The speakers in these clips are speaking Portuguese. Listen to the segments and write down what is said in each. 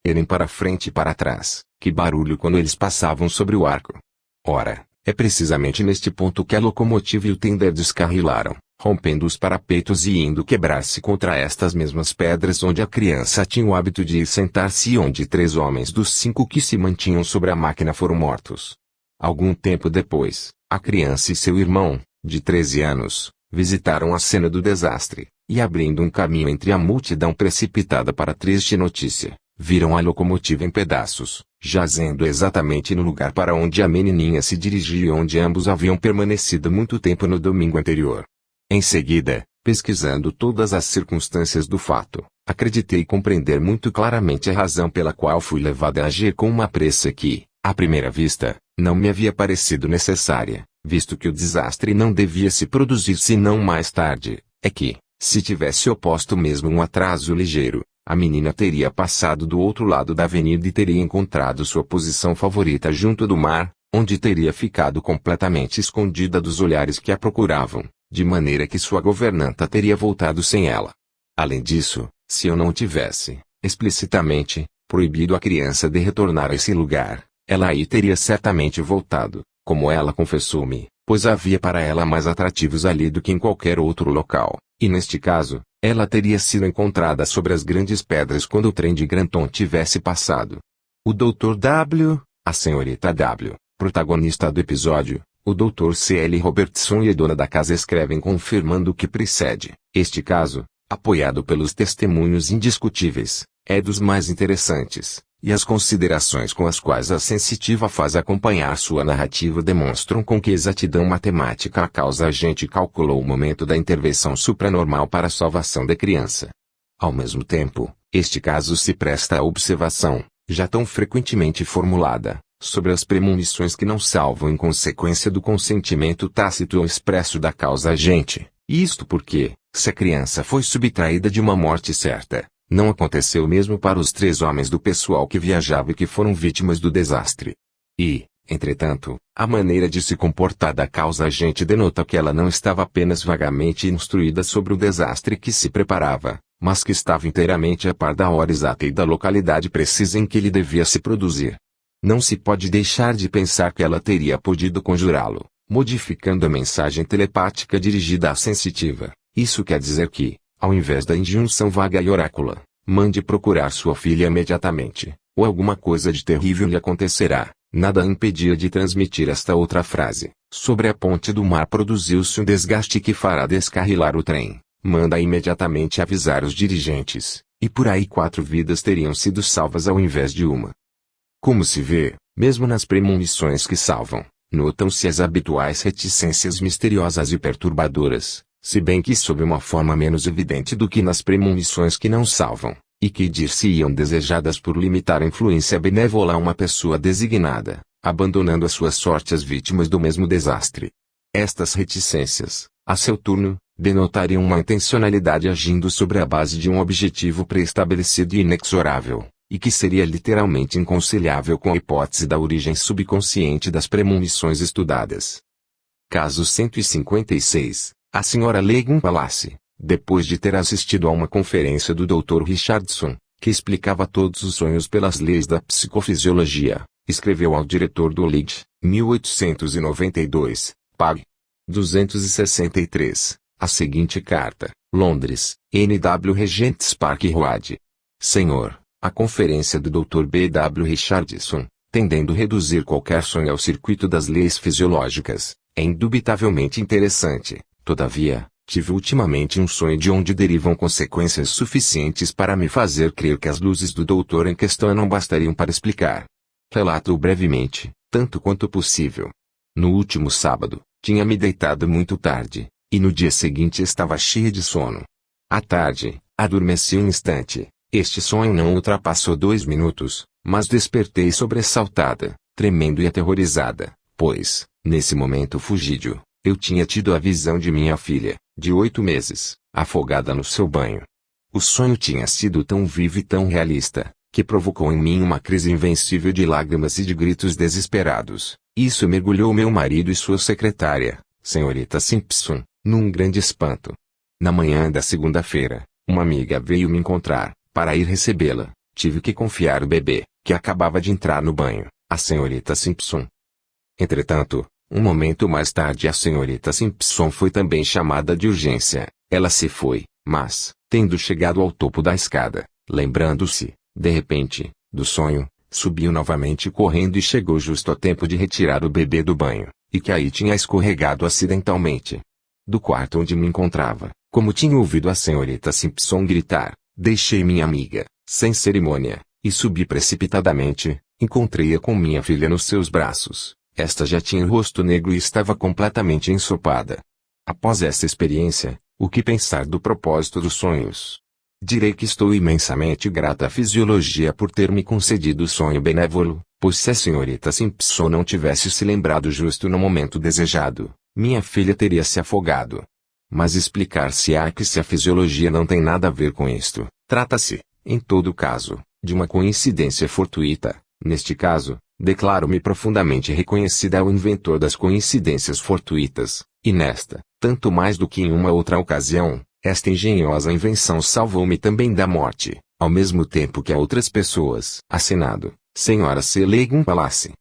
irem para frente e para trás. Que barulho quando eles passavam sobre o arco! Ora, é precisamente neste ponto que a locomotiva e o tender descarrilaram, rompendo os parapeitos e indo quebrar-se contra estas mesmas pedras onde a criança tinha o hábito de ir sentar-se e onde 3 homens dos 5 que se mantinham sobre a máquina foram mortos. Algum tempo depois, a criança e seu irmão, de 13 anos, visitaram a cena do desastre, e abrindo um caminho entre a multidão precipitada para a triste notícia, viram a locomotiva em pedaços, jazendo exatamente no lugar para onde a menininha se dirigia e onde ambos haviam permanecido muito tempo no domingo anterior. Em seguida, pesquisando todas as circunstâncias do fato, acreditei compreender muito claramente a razão pela qual fui levado a agir com uma pressa que, à primeira vista, não me havia parecido necessária, visto que o desastre não devia se produzir senão mais tarde. É que, se tivesse oposto mesmo um atraso ligeiro, a menina teria passado do outro lado da avenida e teria encontrado sua posição favorita junto do mar, onde teria ficado completamente escondida dos olhares que a procuravam, de maneira que sua governanta teria voltado sem ela. Além disso, se eu não tivesse, explicitamente, proibido a criança de retornar a esse lugar, ela aí teria certamente voltado, como ela confessou-me, pois havia para ela mais atrativos ali do que em qualquer outro local, e neste caso, ela teria sido encontrada sobre as grandes pedras quando o trem de Granton tivesse passado. O Dr. W., a senhorita W., protagonista do episódio, o Dr. C.L. Robertson e a dona da casa escrevem confirmando o que precede. Este caso, apoiado pelos testemunhos indiscutíveis, é dos mais interessantes, e as considerações com as quais a sensitiva faz acompanhar sua narrativa demonstram com que exatidão matemática a causa agente calculou o momento da intervenção supranormal para a salvação da criança. Ao mesmo tempo, este caso se presta à observação, já tão frequentemente formulada, sobre as premonições que não salvam em consequência do consentimento tácito ou expresso da causa agente. Isto porque, se a criança foi subtraída de uma morte certa, não aconteceu mesmo para os 3 homens do pessoal que viajava e que foram vítimas do desastre. E, entretanto, a maneira de se comportar da causa agente denota que ela não estava apenas vagamente instruída sobre o desastre que se preparava, mas que estava inteiramente a par da hora exata e da localidade precisa em que ele devia se produzir. Não se pode deixar de pensar que ela teria podido conjurá-lo, modificando a mensagem telepática dirigida à sensitiva. Isso quer dizer que, ao invés da injunção vaga e orácula, mande procurar sua filha imediatamente, ou alguma coisa de terrível lhe acontecerá, nada a impedia de transmitir esta outra frase. Sobre a ponte do mar produziu-se um desgaste que fará descarrilar o trem. Manda imediatamente avisar os dirigentes, e por aí 4 vidas teriam sido salvas ao invés de uma. Como se vê, mesmo nas premonições que salvam, notam-se as habituais reticências misteriosas e perturbadoras, se bem que sob uma forma menos evidente do que nas premonições que não salvam, e que dir-se-iam desejadas por limitar a influência benévola a uma pessoa designada, abandonando a sua sorte às vítimas do mesmo desastre. Estas reticências, a seu turno, denotariam uma intencionalidade agindo sobre a base de um objetivo pré-estabelecido e inexorável, e que seria literalmente inconciliável com a hipótese da origem subconsciente das premonições estudadas. Caso 156. A senhora Legum Palace, depois de ter assistido a uma conferência do Dr. Richardson, que explicava todos os sonhos pelas leis da psicofisiologia, escreveu ao diretor do Leeds, 1892, Pag. 263, a seguinte carta: Londres, N.W. Regent's Park Road. Senhor, a conferência do Dr. B.W. Richardson, tendendo a reduzir qualquer sonho ao circuito das leis fisiológicas, é indubitavelmente interessante. Todavia, tive ultimamente um sonho de onde derivam consequências suficientes para me fazer crer que as luzes do doutor em questão não bastariam para explicar. Relato-o brevemente, tanto quanto possível. No último sábado, tinha me deitado muito tarde, e no dia seguinte estava cheia de sono. À tarde, adormeci um instante. Este sonho não ultrapassou 2 minutos, mas despertei sobressaltada, tremendo e aterrorizada, pois, nesse momento fugídio, eu tinha tido a visão de minha filha, de 8 meses, afogada no seu banho. O sonho tinha sido tão vivo e tão realista, que provocou em mim uma crise invencível de lágrimas e de gritos desesperados. Isso mergulhou meu marido e sua secretária, senhorita Simpson, num grande espanto. Na manhã da segunda-feira, uma amiga veio me encontrar, para ir recebê-la, tive que confiar o bebê, que acabava de entrar no banho, à senhorita Simpson. Entretanto, um momento mais tarde a senhorita Simpson foi também chamada de urgência. Ela se foi, mas, tendo chegado ao topo da escada, lembrando-se, de repente, do sonho, subiu novamente correndo e chegou justo a tempo de retirar o bebê do banho, e que aí tinha escorregado acidentalmente. Do quarto onde me encontrava, como tinha ouvido a senhorita Simpson gritar, deixei minha amiga, sem cerimônia, e subi precipitadamente. Encontrei-a com minha filha nos seus braços. Esta já tinha o rosto negro e estava completamente ensopada. Após essa experiência, o que pensar do propósito dos sonhos? Direi que estou imensamente grata à fisiologia por ter me concedido o sonho benévolo, pois se a senhorita Simpson não tivesse se lembrado justo no momento desejado, minha filha teria se afogado. Mas explicar-se-á que se a fisiologia não tem nada a ver com isto, trata-se, em todo caso, de uma coincidência fortuita. Neste caso, declaro-me profundamente reconhecida ao inventor das coincidências fortuitas, e nesta, tanto mais do que em uma outra ocasião, esta engenhosa invenção salvou-me também da morte, ao mesmo tempo que a outras pessoas. Assinado, Senhora C. Legum Palace.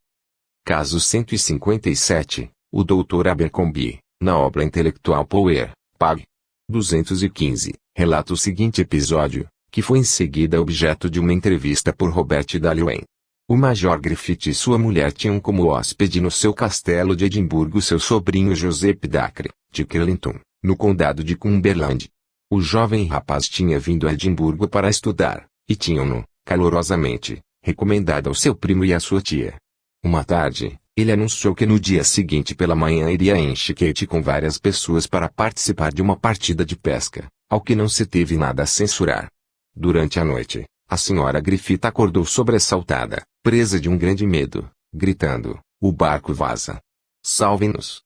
Caso 157, o Dr. Abercrombie, na obra intelectual Power, Pag. 215, relata o seguinte episódio, que foi em seguida objeto de uma entrevista por Robert Dalloway. O Major Griffith e sua mulher tinham como hóspede no seu castelo de Edimburgo seu sobrinho Joseph Dacre, de Kirlington, no condado de Cumberland. O jovem rapaz tinha vindo a Edimburgo para estudar, e tinham-no, calorosamente, recomendado ao seu primo e à sua tia. Uma tarde, ele anunciou que no dia seguinte pela manhã iria a Inchcape com várias pessoas para participar de uma partida de pesca, ao que não se teve nada a censurar. Durante a noite, a senhora Griffith acordou sobressaltada, presa de um grande medo, gritando, o barco vaza. Salve-nos!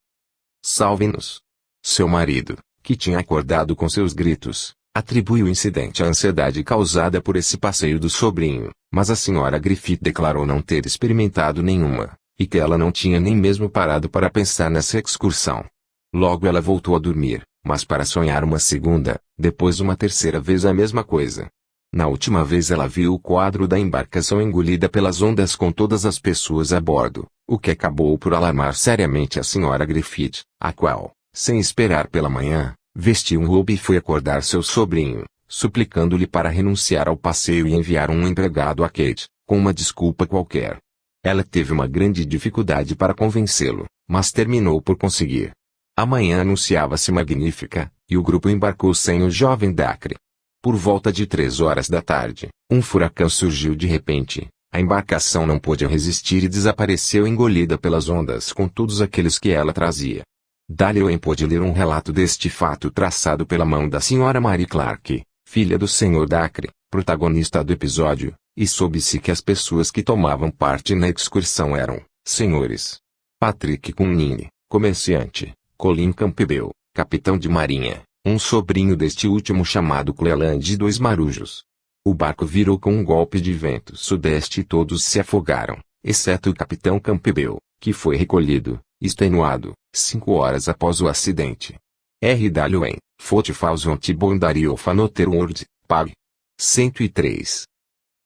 Salve-nos! Seu marido, que tinha acordado com seus gritos, atribuiu o incidente à ansiedade causada por esse passeio do sobrinho, mas a senhora Griffith declarou não ter experimentado nenhuma, e que ela não tinha nem mesmo parado para pensar nessa excursão. Logo ela voltou a dormir, mas para sonhar uma segunda, depois uma terceira vez a mesma coisa. Na última vez ela viu o quadro da embarcação engolida pelas ondas com todas as pessoas a bordo, o que acabou por alarmar seriamente a senhora Griffith, a qual, sem esperar pela manhã, vestiu um roubo e foi acordar seu sobrinho, suplicando-lhe para renunciar ao passeio e enviar um empregado a Kate, com uma desculpa qualquer. Ela teve uma grande dificuldade para convencê-lo, mas terminou por conseguir. A manhã anunciava-se magnífica, e o grupo embarcou sem o jovem Dacre. Por volta de 3 horas da tarde, um furacão surgiu de repente, a embarcação não pôde resistir e desapareceu engolida pelas ondas com todos aqueles que ela trazia. Dalloway pôde ler um relato deste fato traçado pela mão da senhora Mary Clark, filha do Sr. Dacre, protagonista do episódio, e soube-se que as pessoas que tomavam parte na excursão eram, senhores Patrick Cunningham, comerciante, Colin Campbell, capitão de marinha, um sobrinho deste último chamado Cleland e 2 marujos. O barco virou com um golpe de vento sudeste e todos se afogaram, exceto o capitão Campbell, que foi recolhido, extenuado, 5 horas após o acidente. R. Dalloway, Fort Falls Boundary of Another World, Pag. 103.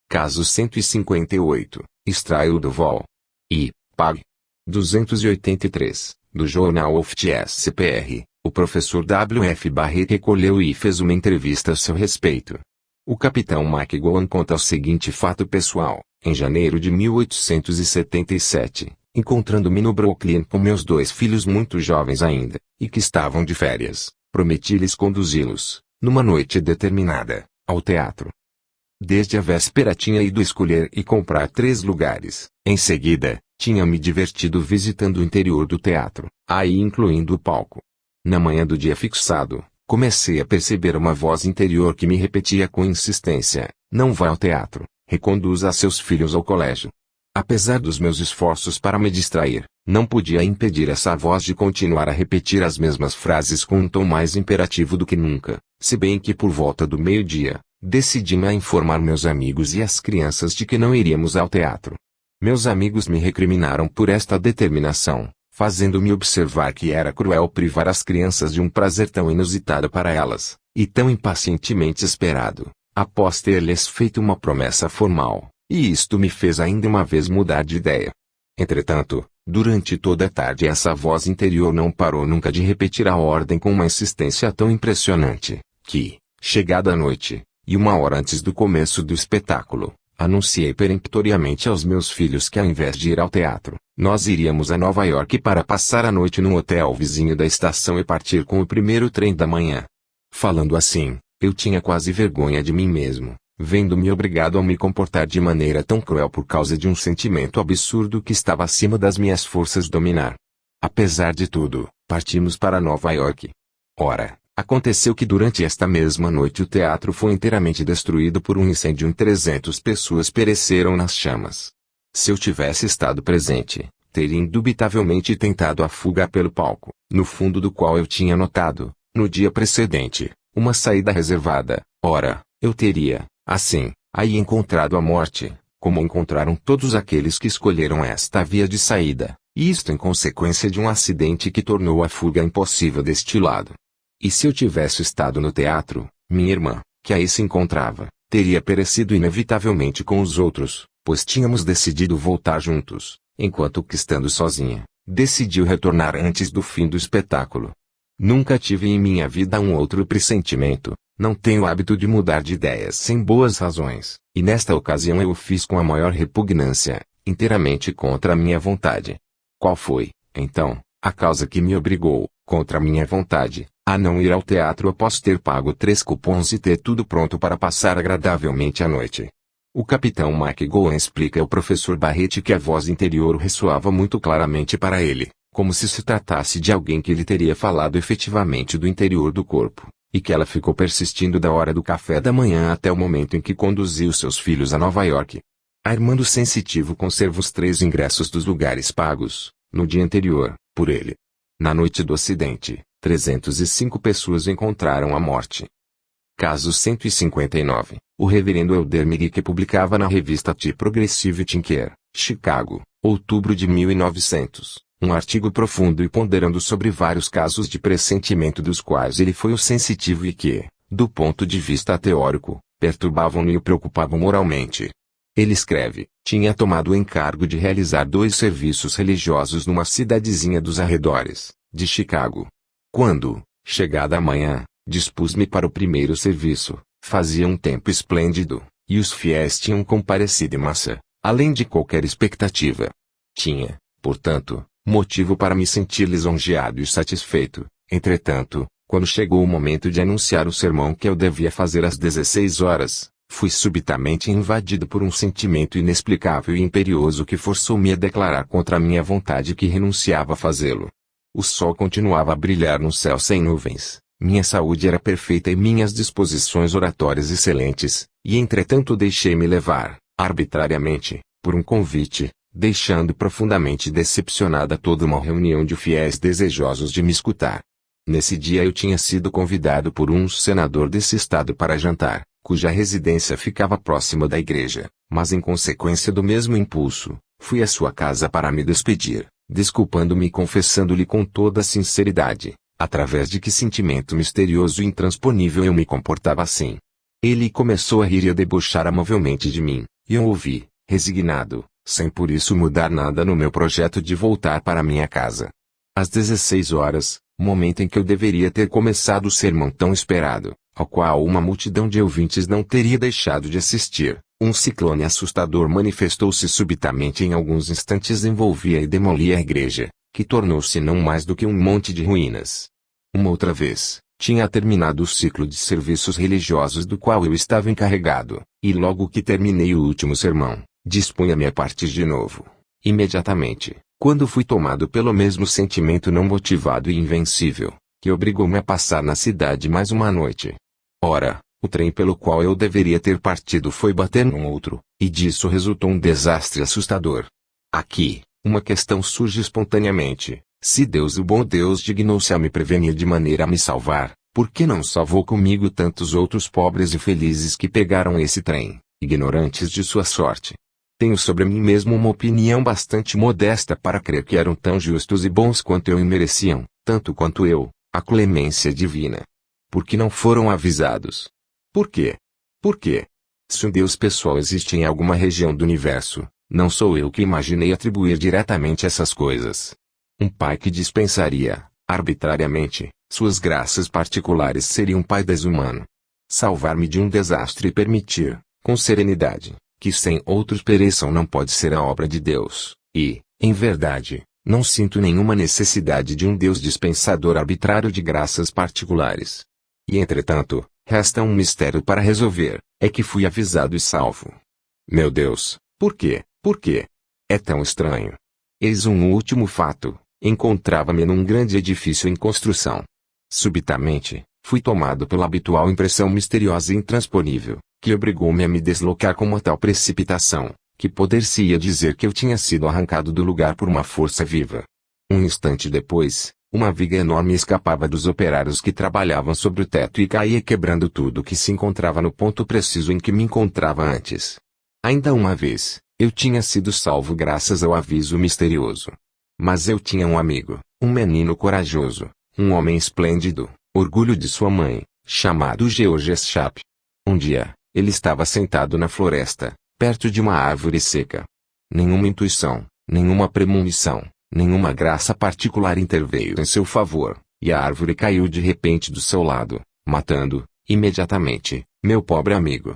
Caso 158, extraiu do Vol. I. Pag. 283, do Journal of SPR. O professor W. F. Barrett recolheu e fez uma entrevista a seu respeito. O capitão McGowan conta o seguinte fato pessoal: em janeiro de 1877, encontrando-me no Brooklyn com meus 2 filhos muito jovens ainda, e que estavam de férias, prometi-lhes conduzi-los, numa noite determinada, ao teatro. Desde a véspera tinha ido escolher e comprar 3 lugares. Em seguida, tinha me divertido visitando o interior do teatro, aí incluindo o palco. Na manhã do dia fixado, comecei a perceber uma voz interior que me repetia com insistência: não vá ao teatro, reconduza seus filhos ao colégio. Apesar dos meus esforços para me distrair, não podia impedir essa voz de continuar a repetir as mesmas frases com um tom mais imperativo do que nunca, se bem que por volta do meio-dia, decidi-me a informar meus amigos e as crianças de que não iríamos ao teatro. Meus amigos me recriminaram por esta determinação, fazendo-me observar que era cruel privar as crianças de um prazer tão inusitado para elas, e tão impacientemente esperado. após ter-lhes feito uma promessa formal, e isto me fez ainda uma vez mudar de ideia. Entretanto, durante toda a tarde essa voz interior não parou nunca de repetir a ordem com uma insistência tão impressionante, que, chegada a noite, e 1 hora antes do começo do espetáculo, anunciei peremptoriamente aos meus filhos que ao invés de ir ao teatro, nós iríamos a Nova York para passar a noite num hotel vizinho da estação e partir com o primeiro trem da manhã. Falando assim, eu tinha quase vergonha de mim mesmo, vendo-me obrigado a me comportar de maneira tão cruel por causa de um sentimento absurdo que estava acima das minhas forças dominar. Apesar de tudo, partimos para Nova York. Ora, aconteceu que durante esta mesma noite o teatro foi inteiramente destruído por um incêndio e 300 pessoas pereceram nas chamas. Se eu tivesse estado presente, teria indubitavelmente tentado a fuga pelo palco, no fundo do qual eu tinha notado, no dia precedente, uma saída reservada. Ora, eu teria, assim, aí encontrado a morte, como encontraram todos aqueles que escolheram esta via de saída, e isto em consequência de um acidente que tornou a fuga impossível deste lado. E se eu tivesse estado no teatro, minha irmã, que aí se encontrava, teria perecido inevitavelmente com os outros, pois tínhamos decidido voltar juntos, enquanto que estando sozinha, decidiu retornar antes do fim do espetáculo. Nunca tive em minha vida um outro pressentimento, não tenho hábito de mudar de ideias sem boas razões, e nesta ocasião eu o fiz com a maior repugnância, inteiramente contra a minha vontade. Qual foi, então, a causa que me obrigou, contra a minha vontade, a não ir ao teatro após ter pago 3 cupons e ter tudo pronto para passar agradavelmente a noite? O capitão McGowan explica ao professor Barrett que a voz interior ressoava muito claramente para ele, como se tratasse de alguém que lhe teria falado efetivamente do interior do corpo, e que ela ficou persistindo da hora do café da manhã até o momento em que conduziu seus filhos a Nova York. A irmã do sensitivo conserva os 3 ingressos dos lugares pagos, no dia anterior, por ele. Na noite do acidente, 305 pessoas encontraram a morte. Caso 159. O reverendo Elder Miggy, que publicava na revista The Progressive Thinker, Chicago, outubro de 1900, um artigo profundo e ponderando sobre vários casos de pressentimento dos quais ele foi o sensitivo e que, do ponto de vista teórico, perturbavam-no e o preocupavam moralmente. Ele escreve: tinha tomado o encargo de realizar 2 serviços religiosos numa cidadezinha dos arredores, de Chicago. Quando, chegada a manhã, dispus-me para o primeiro serviço, fazia um tempo esplêndido, e os fiéis tinham comparecido em massa, além de qualquer expectativa. Tinha, portanto, motivo para me sentir lisonjeado e satisfeito. Entretanto, quando chegou o momento de anunciar o sermão que eu devia fazer às 16 horas, fui subitamente invadido por um sentimento inexplicável e imperioso que forçou-me a declarar contra a minha vontade que renunciava a fazê-lo. O sol continuava a brilhar no céu sem nuvens, minha saúde era perfeita e minhas disposições oratórias excelentes, e entretanto deixei-me levar, arbitrariamente, por um convite, deixando profundamente decepcionada toda uma reunião de fiéis desejosos de me escutar. Nesse dia eu tinha sido convidado por um senador desse estado para jantar, cuja residência ficava próxima da igreja, mas em consequência do mesmo impulso, fui à sua casa para me despedir, desculpando-me e confessando-lhe com toda a sinceridade, através de que sentimento misterioso e intransponível eu me comportava assim. Ele começou a rir e a debochar amavelmente de mim, e eu ouvi, resignado, sem por isso mudar nada no meu projeto de voltar para minha casa. Às 16 horas, momento em que eu deveria ter começado o sermão tão esperado, ao qual uma multidão de ouvintes não teria deixado de assistir, um ciclone assustador manifestou-se subitamente e em alguns instantes envolvia e demolia a igreja, que tornou-se não mais do que um monte de ruínas. Uma outra vez, tinha terminado o ciclo de serviços religiosos do qual eu estava encarregado, e logo que terminei o último sermão, dispunha-me a partir de novo. Imediatamente, quando fui tomado pelo mesmo sentimento não motivado e invencível, que obrigou-me a passar na cidade mais uma noite. Ora, o trem pelo qual eu deveria ter partido foi bater num outro, e disso resultou um desastre assustador. Aqui, uma questão surge espontaneamente: se Deus, o bom Deus, dignou-se a me prevenir de maneira a me salvar, por que não salvou comigo tantos outros pobres e felizes que pegaram esse trem, ignorantes de sua sorte? Tenho sobre mim mesmo uma opinião bastante modesta para crer que eram tão justos e bons quanto eu e mereciam, tanto quanto eu, a clemência divina. Por que não foram avisados? Por quê? Por quê? Se um Deus pessoal existe em alguma região do universo, não sou eu que imaginei atribuir diretamente essas coisas. Um pai que dispensaria, arbitrariamente, suas graças particulares seria um pai desumano. Salvar-me de um desastre e permitir, com serenidade, que sem outros pereçam não pode ser a obra de Deus, e, em verdade, não sinto nenhuma necessidade de um Deus dispensador arbitrário de graças particulares. E entretanto, resta um mistério para resolver, é que fui avisado e salvo. Meu Deus, por quê? Por quê? É tão estranho. Eis um último fato, encontrava-me num grande edifício em construção. Subitamente, fui tomado pela habitual impressão misteriosa e intransponível, que obrigou-me a me deslocar com uma tal precipitação, que poder-se-ia dizer que eu tinha sido arrancado do lugar por uma força viva. Um instante depois, uma viga enorme escapava dos operários que trabalhavam sobre o teto e caía quebrando tudo que se encontrava no ponto preciso em que me encontrava antes. Ainda uma vez, eu tinha sido salvo graças ao aviso misterioso. Mas eu tinha um amigo, um menino corajoso, um homem esplêndido, orgulho de sua mãe, chamado Georges Chap. Um dia, ele estava sentado na floresta, perto de uma árvore seca. Nenhuma intuição, nenhuma premonição, nenhuma graça particular interveio em seu favor, e a árvore caiu de repente do seu lado, matando, imediatamente, meu pobre amigo.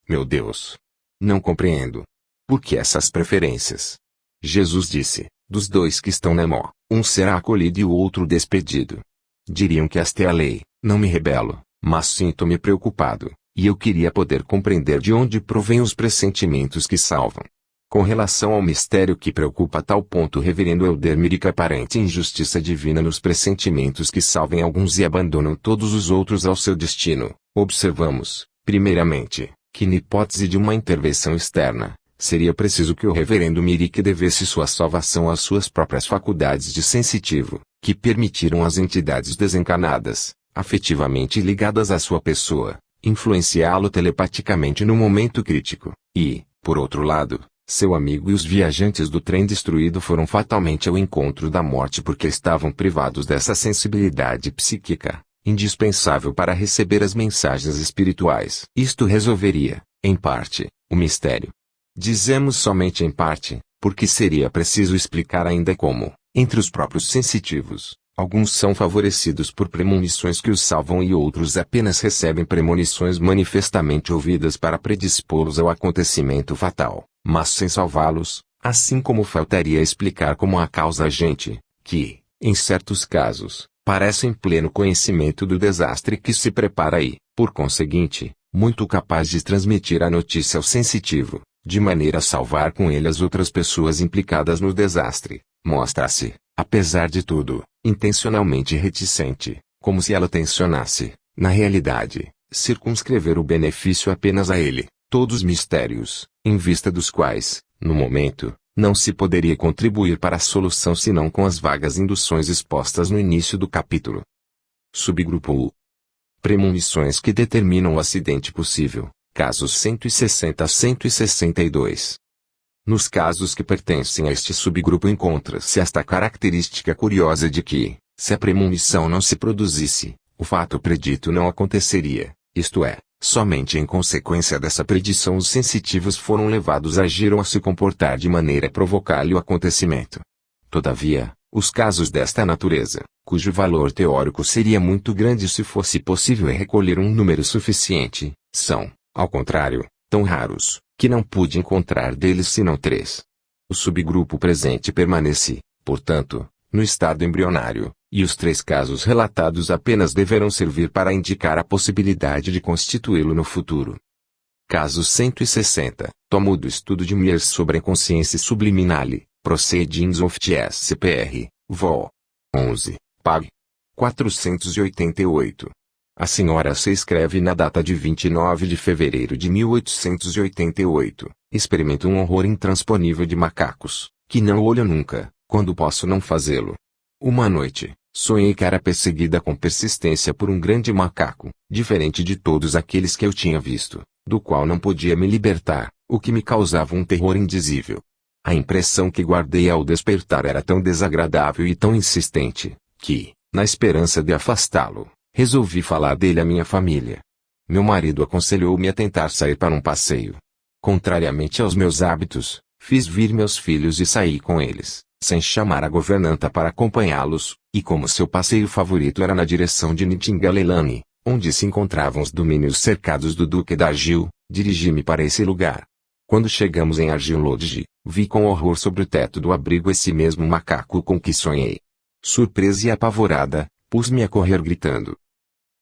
Meu Deus! Não compreendo. Por que essas preferências? Jesus disse, dos dois que estão na mó, um será acolhido e o outro despedido. Diriam que esta é a lei, não me rebelo, mas sinto-me preocupado, e eu queria poder compreender de onde provêm os pressentimentos que salvam. Com relação ao mistério que preocupa a tal ponto o reverendo Elder Mirica aparente injustiça divina nos pressentimentos que salvem alguns e abandonam todos os outros ao seu destino, observamos, primeiramente, que na hipótese de uma intervenção externa, seria preciso que o reverendo Mirica devesse sua salvação às suas próprias faculdades de sensitivo, que permitiram às entidades desencarnadas, afetivamente ligadas à sua pessoa, influenciá-lo telepaticamente no momento crítico, e, por outro lado, seu amigo e os viajantes do trem destruído foram fatalmente ao encontro da morte porque estavam privados dessa sensibilidade psíquica, indispensável para receber as mensagens espirituais. Isto resolveria, em parte, o mistério. Dizemos somente em parte, porque seria preciso explicar ainda como, entre os próprios sensitivos, alguns são favorecidos por premonições que os salvam e outros apenas recebem premonições manifestamente ouvidas para predispô-los ao acontecimento fatal, mas sem salvá-los, assim como faltaria explicar como a causa agente, que, em certos casos, parece em pleno conhecimento do desastre que se prepara e, por conseguinte, muito capaz de transmitir a notícia ao sensitivo, de maneira a salvar com ele as outras pessoas implicadas no desastre, mostra-se, apesar de tudo, intencionalmente reticente, como se ela tensionasse, na realidade, circunscrever o benefício apenas a ele, todos os mistérios, em vista dos quais, no momento, não se poderia contribuir para a solução senão com as vagas induções expostas no início do capítulo. Subgrupo U. Premonições que determinam o acidente possível, casos 160 a 162. Nos casos que pertencem a este subgrupo encontra-se esta característica curiosa de que, se a premonição não se produzisse, o fato predito não aconteceria, isto é, somente em consequência dessa predição os sensitivos foram levados a agir ou a se comportar de maneira a provocar-lhe o acontecimento. Todavia, os casos desta natureza, cujo valor teórico seria muito grande se fosse possível recolher um número suficiente, são, ao contrário, tão raros, que não pude encontrar deles senão 3. O subgrupo presente permanece, portanto, no estado embrionário, e os 3 casos relatados apenas deverão servir para indicar a possibilidade de constituí-lo no futuro. Caso 160, tomo do estudo de Myers sobre a consciência subliminale, Proceedings of TSPR, Vol. 11, Pag. 488. A senhora se escreve na data de 29 de fevereiro de 1888, experimento um horror intransponível de macacos, que não olho nunca, quando posso não fazê-lo. Uma noite, sonhei que era perseguida com persistência por um grande macaco, diferente de todos aqueles que eu tinha visto, do qual não podia me libertar, o que me causava um terror indizível. A impressão que guardei ao despertar era tão desagradável e tão insistente, que, na esperança de afastá-lo, resolvi falar dele à minha família. Meu marido aconselhou-me a tentar sair para um passeio. Contrariamente aos meus hábitos, fiz vir meus filhos e saí com eles, sem chamar a governanta para acompanhá-los, e como seu passeio favorito era na direção de Nitingalelane, onde se encontravam os domínios cercados do Duque d'Argyll, dirigi-me para esse lugar. Quando chegamos em Argyll Lodge, vi com horror sobre o teto do abrigo esse mesmo macaco com que sonhei. Surpresa e apavorada, pus-me a correr gritando.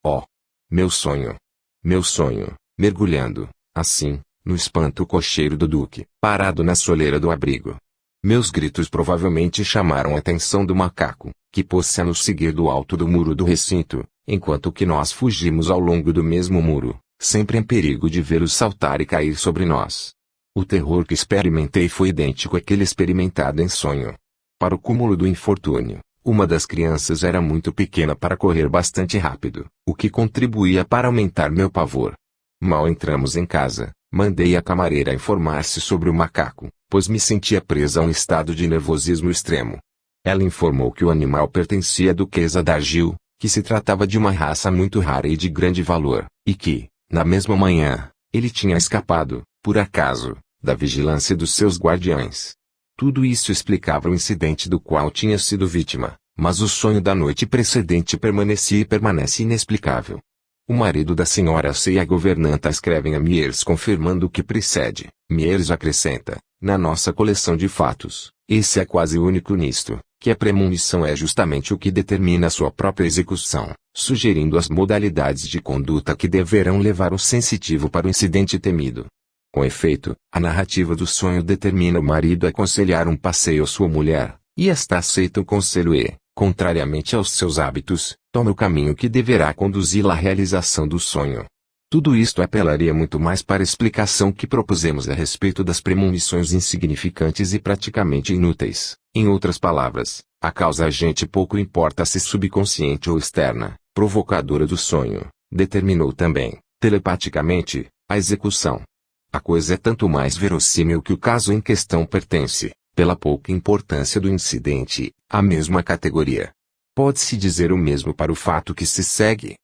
Oh! Meu sonho! Meu sonho, mergulhando, assim, no espanto cocheiro do Duque, parado na soleira do abrigo. Meus gritos provavelmente chamaram a atenção do macaco, que pôs-se a nos seguir do alto do muro do recinto, enquanto que nós fugimos ao longo do mesmo muro, sempre em perigo de vê-lo saltar e cair sobre nós. O terror que experimentei foi idêntico àquele experimentado em sonho. Para o cúmulo do infortúnio, uma das crianças era muito pequena para correr bastante rápido, o que contribuía para aumentar meu pavor. Mal entramos em casa, mandei a camareira informar-se sobre o macaco, pois me sentia presa a um estado de nervosismo extremo. Ela informou que o animal pertencia à duquesa d'Argyll, que se tratava de uma raça muito rara e de grande valor, e que, na mesma manhã, ele tinha escapado, por acaso, da vigilância dos seus guardiães. Tudo isso explicava o incidente do qual tinha sido vítima, mas o sonho da noite precedente permanecia e permanece inexplicável. O marido da senhora C e a governanta escrevem a Mears confirmando o que precede. Mears acrescenta, na nossa coleção de fatos, esse é quase único nisto, que a premonição é justamente o que determina a sua própria execução, sugerindo as modalidades de conduta que deverão levar o sensitivo para o incidente temido. Com efeito, a narrativa do sonho determina o marido a aconselhar um passeio à sua mulher, e esta aceita o conselho e, contrariamente aos seus hábitos, toma o caminho que deverá conduzi-la à realização do sonho. Tudo isto apelaria muito mais para a explicação que propusemos a respeito das premonições insignificantes e praticamente inúteis. Em outras palavras, a causa agente pouco importa se subconsciente ou externa, provocadora do sonho, determinou também, telepaticamente, a execução. A coisa é tanto mais verossímil que o caso em questão pertence, pela pouca importância do incidente, à mesma categoria. Pode-se dizer o mesmo para o fato que se segue.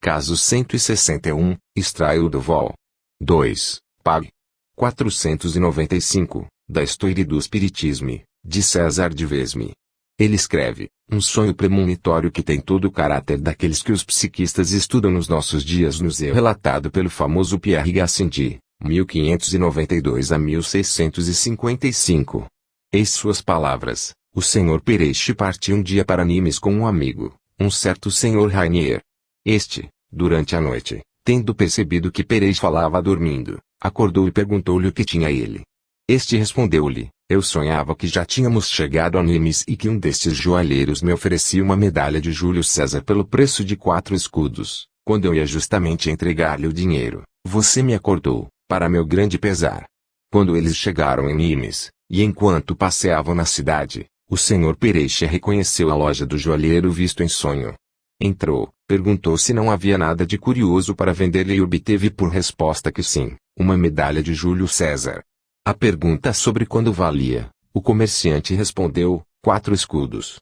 Caso 161, extraio do vol. 2, pag. 495, da História do Espiritismo, de César de Vesme. Ele escreve, um sonho premonitório que tem todo o caráter daqueles que os psiquistas estudam nos nossos dias nos é relatado pelo famoso Pierre Gassendi, 1592 a 1655. Eis suas palavras, o senhor Pereixe partiu um dia para Nimes com um amigo, um certo senhor Rainier. Este, durante a noite, tendo percebido que Pereixe falava dormindo, acordou e perguntou-lhe o que tinha ele. Este respondeu-lhe, eu sonhava que já tínhamos chegado a Nimes e que um destes joalheiros me oferecia uma medalha de Júlio César pelo preço de 4 escudos, quando eu ia justamente entregar-lhe o dinheiro, você me acordou, para meu grande pesar. Quando eles chegaram em Nimes, e enquanto passeavam na cidade, o senhor Pereixe reconheceu a loja do joalheiro visto em sonho. Entrou, perguntou se não havia nada de curioso para vender-lhe e obteve por resposta que sim, uma medalha de Júlio César. A pergunta sobre quando valia, o comerciante respondeu, 4 escudos.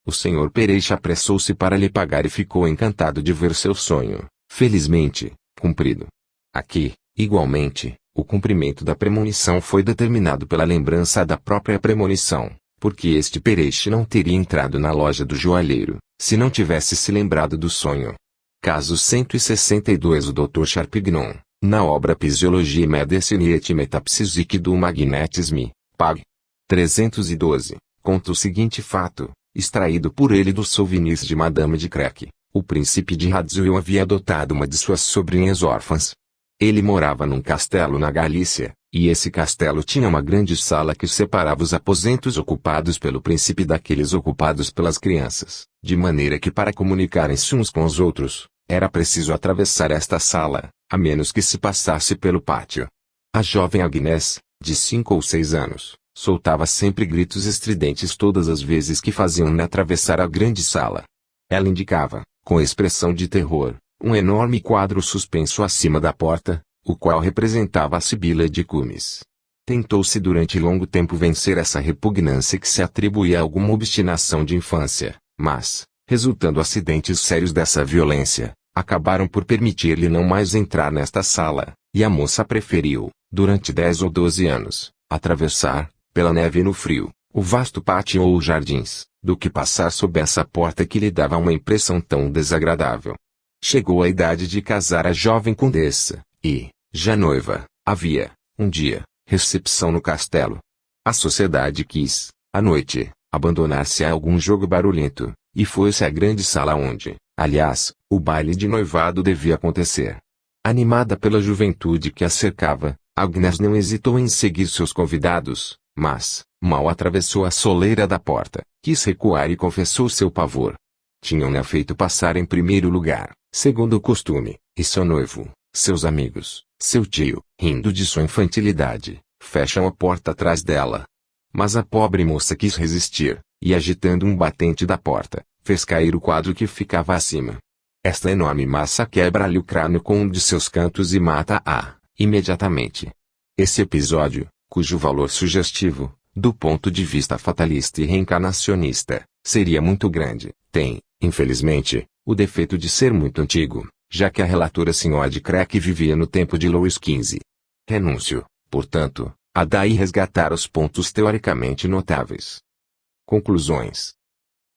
O senhor Pereixe apressou-se para lhe pagar e ficou encantado de ver seu sonho, felizmente, cumprido. Aqui, igualmente, o cumprimento da premonição foi determinado pela lembrança da própria premonição, porque este Pereixe não teria entrado na loja do joalheiro, se não tivesse se lembrado do sonho. Caso 162 o Dr. Charpignon, na obra Physiologie Medicine et Metaphysique du Magnétisme, pag. 312, conta o seguinte fato, extraído por ele dos souvenirs de Madame de Creque. O príncipe de Radzio havia adotado uma de suas sobrinhas órfãs. Ele morava num castelo na Galícia, e esse castelo tinha uma grande sala que separava os aposentos ocupados pelo príncipe daqueles ocupados pelas crianças, de maneira que para comunicarem-se uns com os outros, era preciso atravessar esta sala, a menos que se passasse pelo pátio. A jovem Agnès, de 5 ou 6 anos, soltava sempre gritos estridentes todas as vezes que faziam-na atravessar a grande sala. Ela indicava, com expressão de terror, um enorme quadro suspenso acima da porta, o qual representava a Sibila de Cumes. Tentou-se durante longo tempo vencer essa repugnância que se atribuía a alguma obstinação de infância, mas, resultando acidentes sérios dessa violência, acabaram por permitir-lhe não mais entrar nesta sala, e a moça preferiu, durante 10 ou 12 anos, atravessar, pela neve e no frio, o vasto pátio ou jardins, do que passar sob essa porta que lhe dava uma impressão tão desagradável. Chegou a idade de casar a jovem condessa, e, já noiva, havia, um dia, recepção no castelo. A sociedade quis, à noite, abandonar-se a algum jogo barulhento, e foi-se à grande sala onde, aliás, o baile de noivado devia acontecer. Animada pela juventude que a cercava, Agnes não hesitou em seguir seus convidados, mas, mal atravessou a soleira da porta, quis recuar e confessou seu pavor. Tinham-na feito passar em primeiro lugar, segundo o costume, e seu noivo, seus amigos, seu tio, rindo de sua infantilidade, fecham a porta atrás dela. Mas a pobre moça quis resistir, e agitando um batente da porta, fez cair o quadro que ficava acima. Esta enorme massa quebra-lhe o crânio com um de seus cantos e mata-a, imediatamente. Esse episódio, cujo valor sugestivo, do ponto de vista fatalista e reencarnacionista, seria muito grande, tem, infelizmente, o defeito de ser muito antigo, já que a relatora Sra. de Crack vivia no tempo de Louis XV. Renúncio, portanto, a daí resgatar os pontos teoricamente notáveis. Conclusões.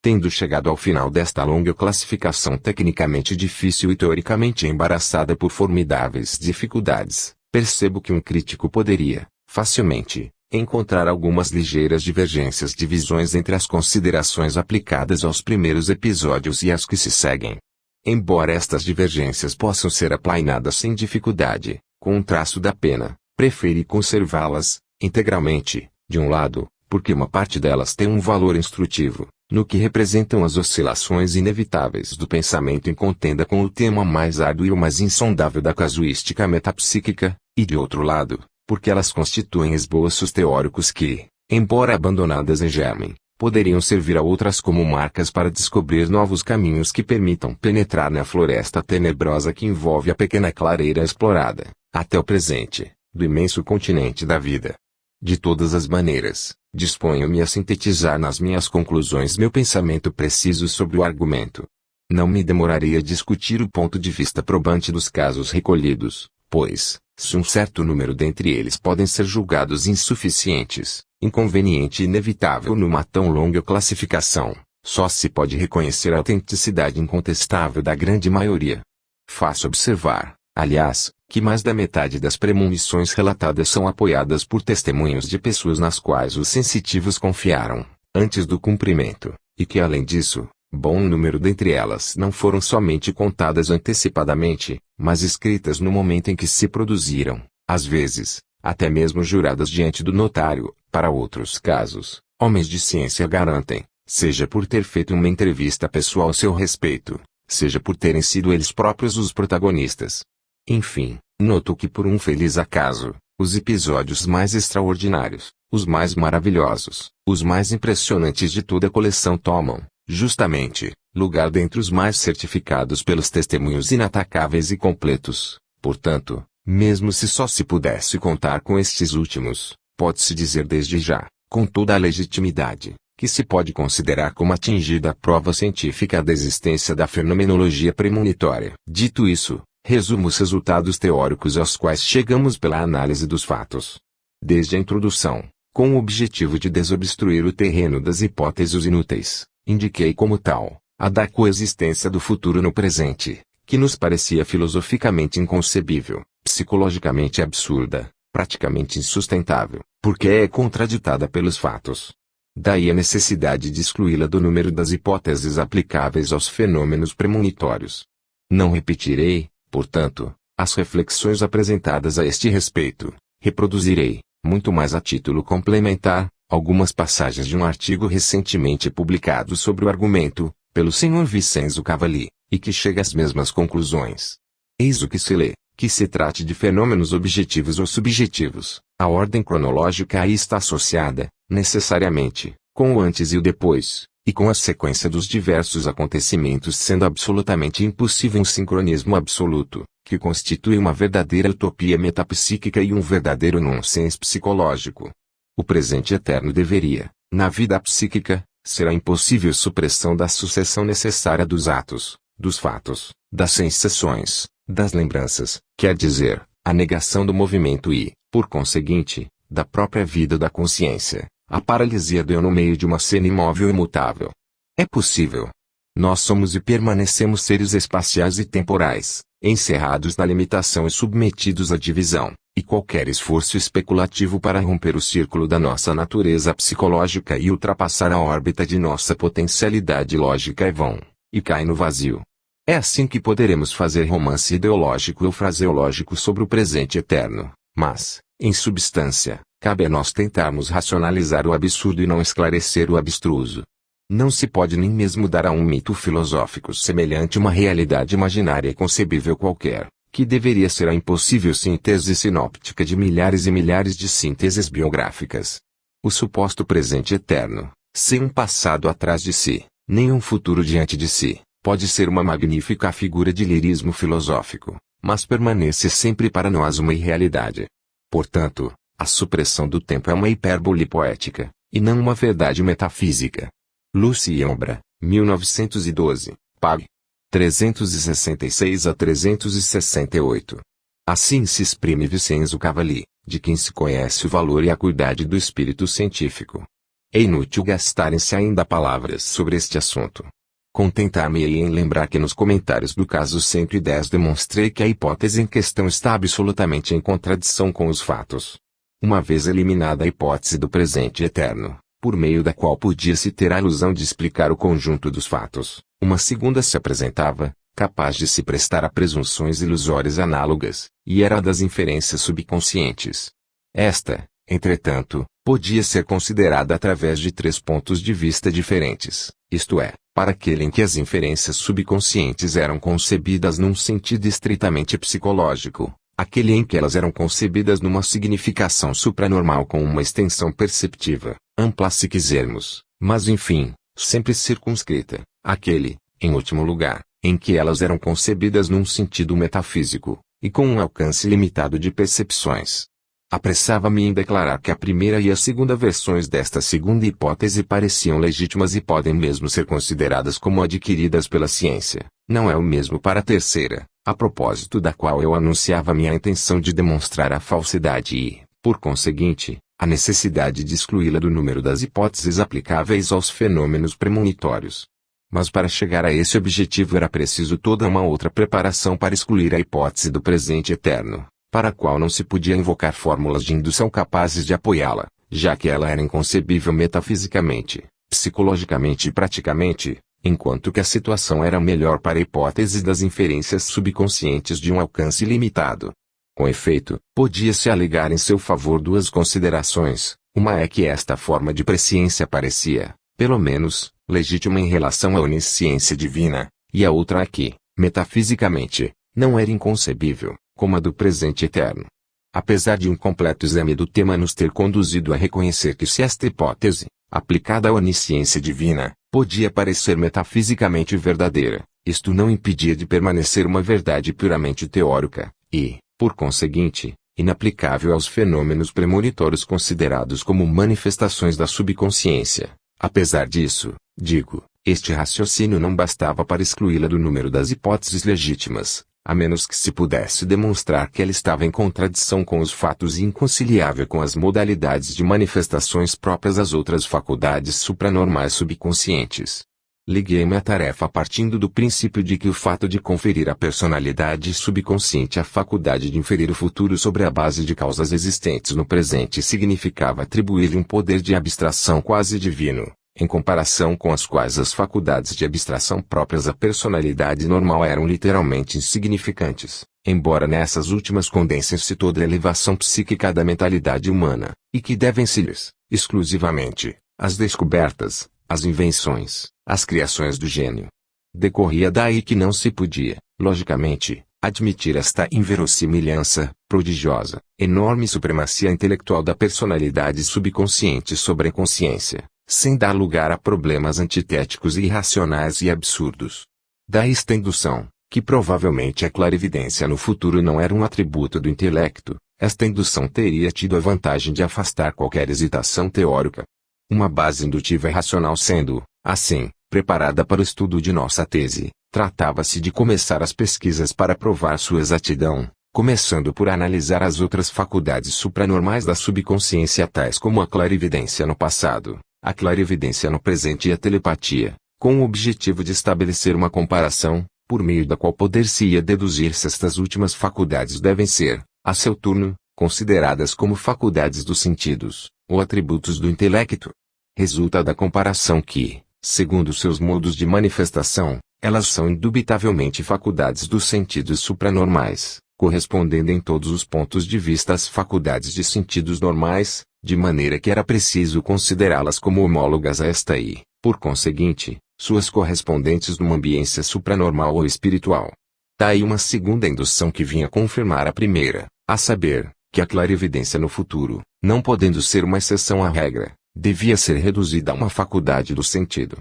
Tendo chegado ao final desta longa classificação tecnicamente difícil e teoricamente embaraçada por formidáveis dificuldades, percebo que um crítico poderia, facilmente, encontrar algumas ligeiras divergências de visões entre as considerações aplicadas aos primeiros episódios e as que se seguem. Embora estas divergências possam ser aplainadas sem dificuldade, com um traço da pena, preferi conservá-las, integralmente, de um lado, porque uma parte delas tem um valor instrutivo, no que representam as oscilações inevitáveis do pensamento em contenda com o tema mais árduo e o mais insondável da casuística metapsíquica, e de outro lado, porque elas constituem esboços teóricos que, embora abandonadas em germen, poderiam servir a outras como marcas para descobrir novos caminhos que permitam penetrar na floresta tenebrosa que envolve a pequena clareira explorada, até o presente, do imenso continente da vida. De todas as maneiras, disponho-me a sintetizar nas minhas conclusões meu pensamento preciso sobre o argumento. Não me demorarei a discutir o ponto de vista probante dos casos recolhidos, pois, se um certo número dentre eles podem ser julgados insuficientes, inconveniente e inevitável numa tão longa classificação, só se pode reconhecer a autenticidade incontestável da grande maioria. Faço observar, aliás, que mais da metade das premonições relatadas são apoiadas por testemunhos de pessoas nas quais os sensitivos confiaram, antes do cumprimento, e que além disso, bom número dentre elas não foram somente contadas antecipadamente, mas escritas no momento em que se produziram, às vezes, até mesmo juradas diante do notário. Para outros casos, homens de ciência garantem, seja por ter feito uma entrevista pessoal a seu respeito, seja por terem sido eles próprios os protagonistas. Enfim, noto que por um feliz acaso, os episódios mais extraordinários, os mais maravilhosos, os mais impressionantes de toda a coleção tomam, justamente, lugar dentre os mais certificados pelos testemunhos inatacáveis e completos. Portanto, mesmo se só se pudesse contar com estes últimos, pode-se dizer desde já, com toda a legitimidade, que se pode considerar como atingida a prova científica da existência da fenomenologia premonitória. Dito isso, resumo os resultados teóricos aos quais chegamos pela análise dos fatos. Desde a introdução, com o objetivo de desobstruir o terreno das hipóteses inúteis, indiquei como tal, a da coexistência do futuro no presente, que nos parecia filosoficamente inconcebível, psicologicamente absurda, praticamente insustentável, porque é contraditada pelos fatos. Daí a necessidade de excluí-la do número das hipóteses aplicáveis aos fenômenos premonitórios. Não repetirei, portanto, as reflexões apresentadas a este respeito. Reproduzirei, muito mais a título complementar, algumas passagens de um artigo recentemente publicado sobre o argumento, pelo Sr. Vincenzo Cavalli, e que chega às mesmas conclusões. Eis o que se lê, que se trate de fenômenos objetivos ou subjetivos, a ordem cronológica aí está associada, necessariamente, com o antes e o depois, e com a sequência dos diversos acontecimentos sendo absolutamente impossível um sincronismo absoluto, que constitui uma verdadeira utopia metapsíquica e um verdadeiro nonsense psicológico. O presente eterno deveria, na vida psíquica, ser a impossível supressão da sucessão necessária dos atos, dos fatos, das sensações, das lembranças, quer dizer, a negação do movimento e, por conseguinte, da própria vida da consciência, a paralisia do eu no meio de uma cena imóvel e imutável. É possível. Nós somos e permanecemos seres espaciais e temporais, encerrados na limitação e submetidos à divisão, e qualquer esforço especulativo para romper o círculo da nossa natureza psicológica e ultrapassar a órbita de nossa potencialidade lógica é vão, e cai no vazio. É assim que poderemos fazer romance ideológico ou fraseológico sobre o presente eterno, mas, em substância, cabe a nós tentarmos racionalizar o absurdo e não esclarecer o abstruso. Não se pode nem mesmo dar a um mito filosófico semelhante uma realidade imaginária concebível qualquer, que deveria ser a impossível síntese sinóptica de milhares e milhares de sínteses biográficas. O suposto presente eterno, sem um passado atrás de si, nem um futuro diante de si, pode ser uma magnífica figura de lirismo filosófico, mas permanece sempre para nós uma irrealidade. Portanto, a supressão do tempo é uma hipérbole poética, e não uma verdade metafísica. Lucy Ombra, 1912, pág. 366 a 368. Assim se exprime Vincenzo Cavalli, de quem se conhece o valor e a acuidade do espírito científico. É inútil gastarem-se ainda palavras sobre este assunto. Contentar-me-ei em lembrar que nos comentários do caso 110 demonstrei que a hipótese em questão está absolutamente em contradição com os fatos. Uma vez eliminada a hipótese do presente eterno, por meio da qual podia-se ter a ilusão de explicar o conjunto dos fatos, uma segunda se apresentava, capaz de se prestar a presunções ilusórias análogas, e era a das inferências subconscientes. Esta, entretanto, podia ser considerada através de 3 pontos de vista diferentes, isto é, para aquele em que as inferências subconscientes eram concebidas num sentido estritamente psicológico, aquele em que elas eram concebidas numa significação supranormal com uma extensão perceptiva, ampla se quisermos, mas enfim, sempre circunscrita, aquele, em último lugar, em que elas eram concebidas num sentido metafísico, e com um alcance limitado de percepções. Apressava-me em declarar que a primeira e a segunda versões desta segunda hipótese pareciam legítimas e podem mesmo ser consideradas como adquiridas pela ciência. Não é o mesmo para a terceira, a propósito da qual eu anunciava minha intenção de demonstrar a falsidade e, por conseguinte, a necessidade de excluí-la do número das hipóteses aplicáveis aos fenômenos premonitórios. Mas para chegar a esse objetivo era preciso toda uma outra preparação para excluir a hipótese do presente eterno, para a qual não se podia invocar fórmulas de indução capazes de apoiá-la, já que ela era inconcebível metafisicamente, psicologicamente e praticamente, enquanto que a situação era melhor para a hipótese das inferências subconscientes de um alcance limitado. Com efeito, podia-se alegar em seu favor 2 considerações, uma é que esta forma de presciência parecia, pelo menos, legítima em relação à onisciência divina, e a outra é que, metafisicamente, não era inconcebível, como a do presente eterno. Apesar de um completo exame do tema nos ter conduzido a reconhecer que se esta hipótese, aplicada à onisciência divina, podia parecer metafisicamente verdadeira, isto não impedia de permanecer uma verdade puramente teórica, e, por conseguinte, inaplicável aos fenômenos premonitórios considerados como manifestações da subconsciência. Apesar disso, digo, este raciocínio não bastava para excluí-la do número das hipóteses legítimas, a menos que se pudesse demonstrar que ela estava em contradição com os fatos e inconciliável com as modalidades de manifestações próprias às outras faculdades supranormais subconscientes. Liguei-me à tarefa partindo do princípio de que o fato de conferir à personalidade subconsciente a faculdade de inferir o futuro sobre a base de causas existentes no presente significava atribuir-lhe um poder de abstração quase divino, em comparação com as quais as faculdades de abstração próprias à personalidade normal eram literalmente insignificantes, embora nessas últimas condensem-se toda a elevação psíquica da mentalidade humana, e que devem-se-lhes, exclusivamente, as descobertas, as invenções, as criações do gênio. Decorria daí que não se podia, logicamente, admitir esta inverossimilhança, prodigiosa, enorme supremacia intelectual da personalidade subconsciente sobre a consciência, sem dar lugar a problemas antitéticos e irracionais e absurdos. Daí esta indução, que provavelmente a clarividência no futuro não era um atributo do intelecto, esta indução teria tido a vantagem de afastar qualquer hesitação teórica. Uma base indutiva e racional sendo, assim, preparada para o estudo de nossa tese, tratava-se de começar as pesquisas para provar sua exatidão, começando por analisar as outras faculdades supranormais da subconsciência tais como a clarividência no passado, a clarividência no presente e a telepatia, com o objetivo de estabelecer uma comparação, por meio da qual poder-se-ia deduzir se estas últimas faculdades devem ser, a seu turno, consideradas como faculdades dos sentidos, ou atributos do intelecto. Resulta da comparação que, segundo seus modos de manifestação, elas são indubitavelmente faculdades dos sentidos supranormais, correspondendo em todos os pontos de vista às faculdades de sentidos normais, de maneira que era preciso considerá-las como homólogas a esta e, por conseguinte, suas correspondentes numa ambiência supranormal ou espiritual. Daí uma segunda indução que vinha confirmar a primeira, a saber, que a clarividência no futuro, não podendo ser uma exceção à regra, devia ser reduzida a uma faculdade do sentido.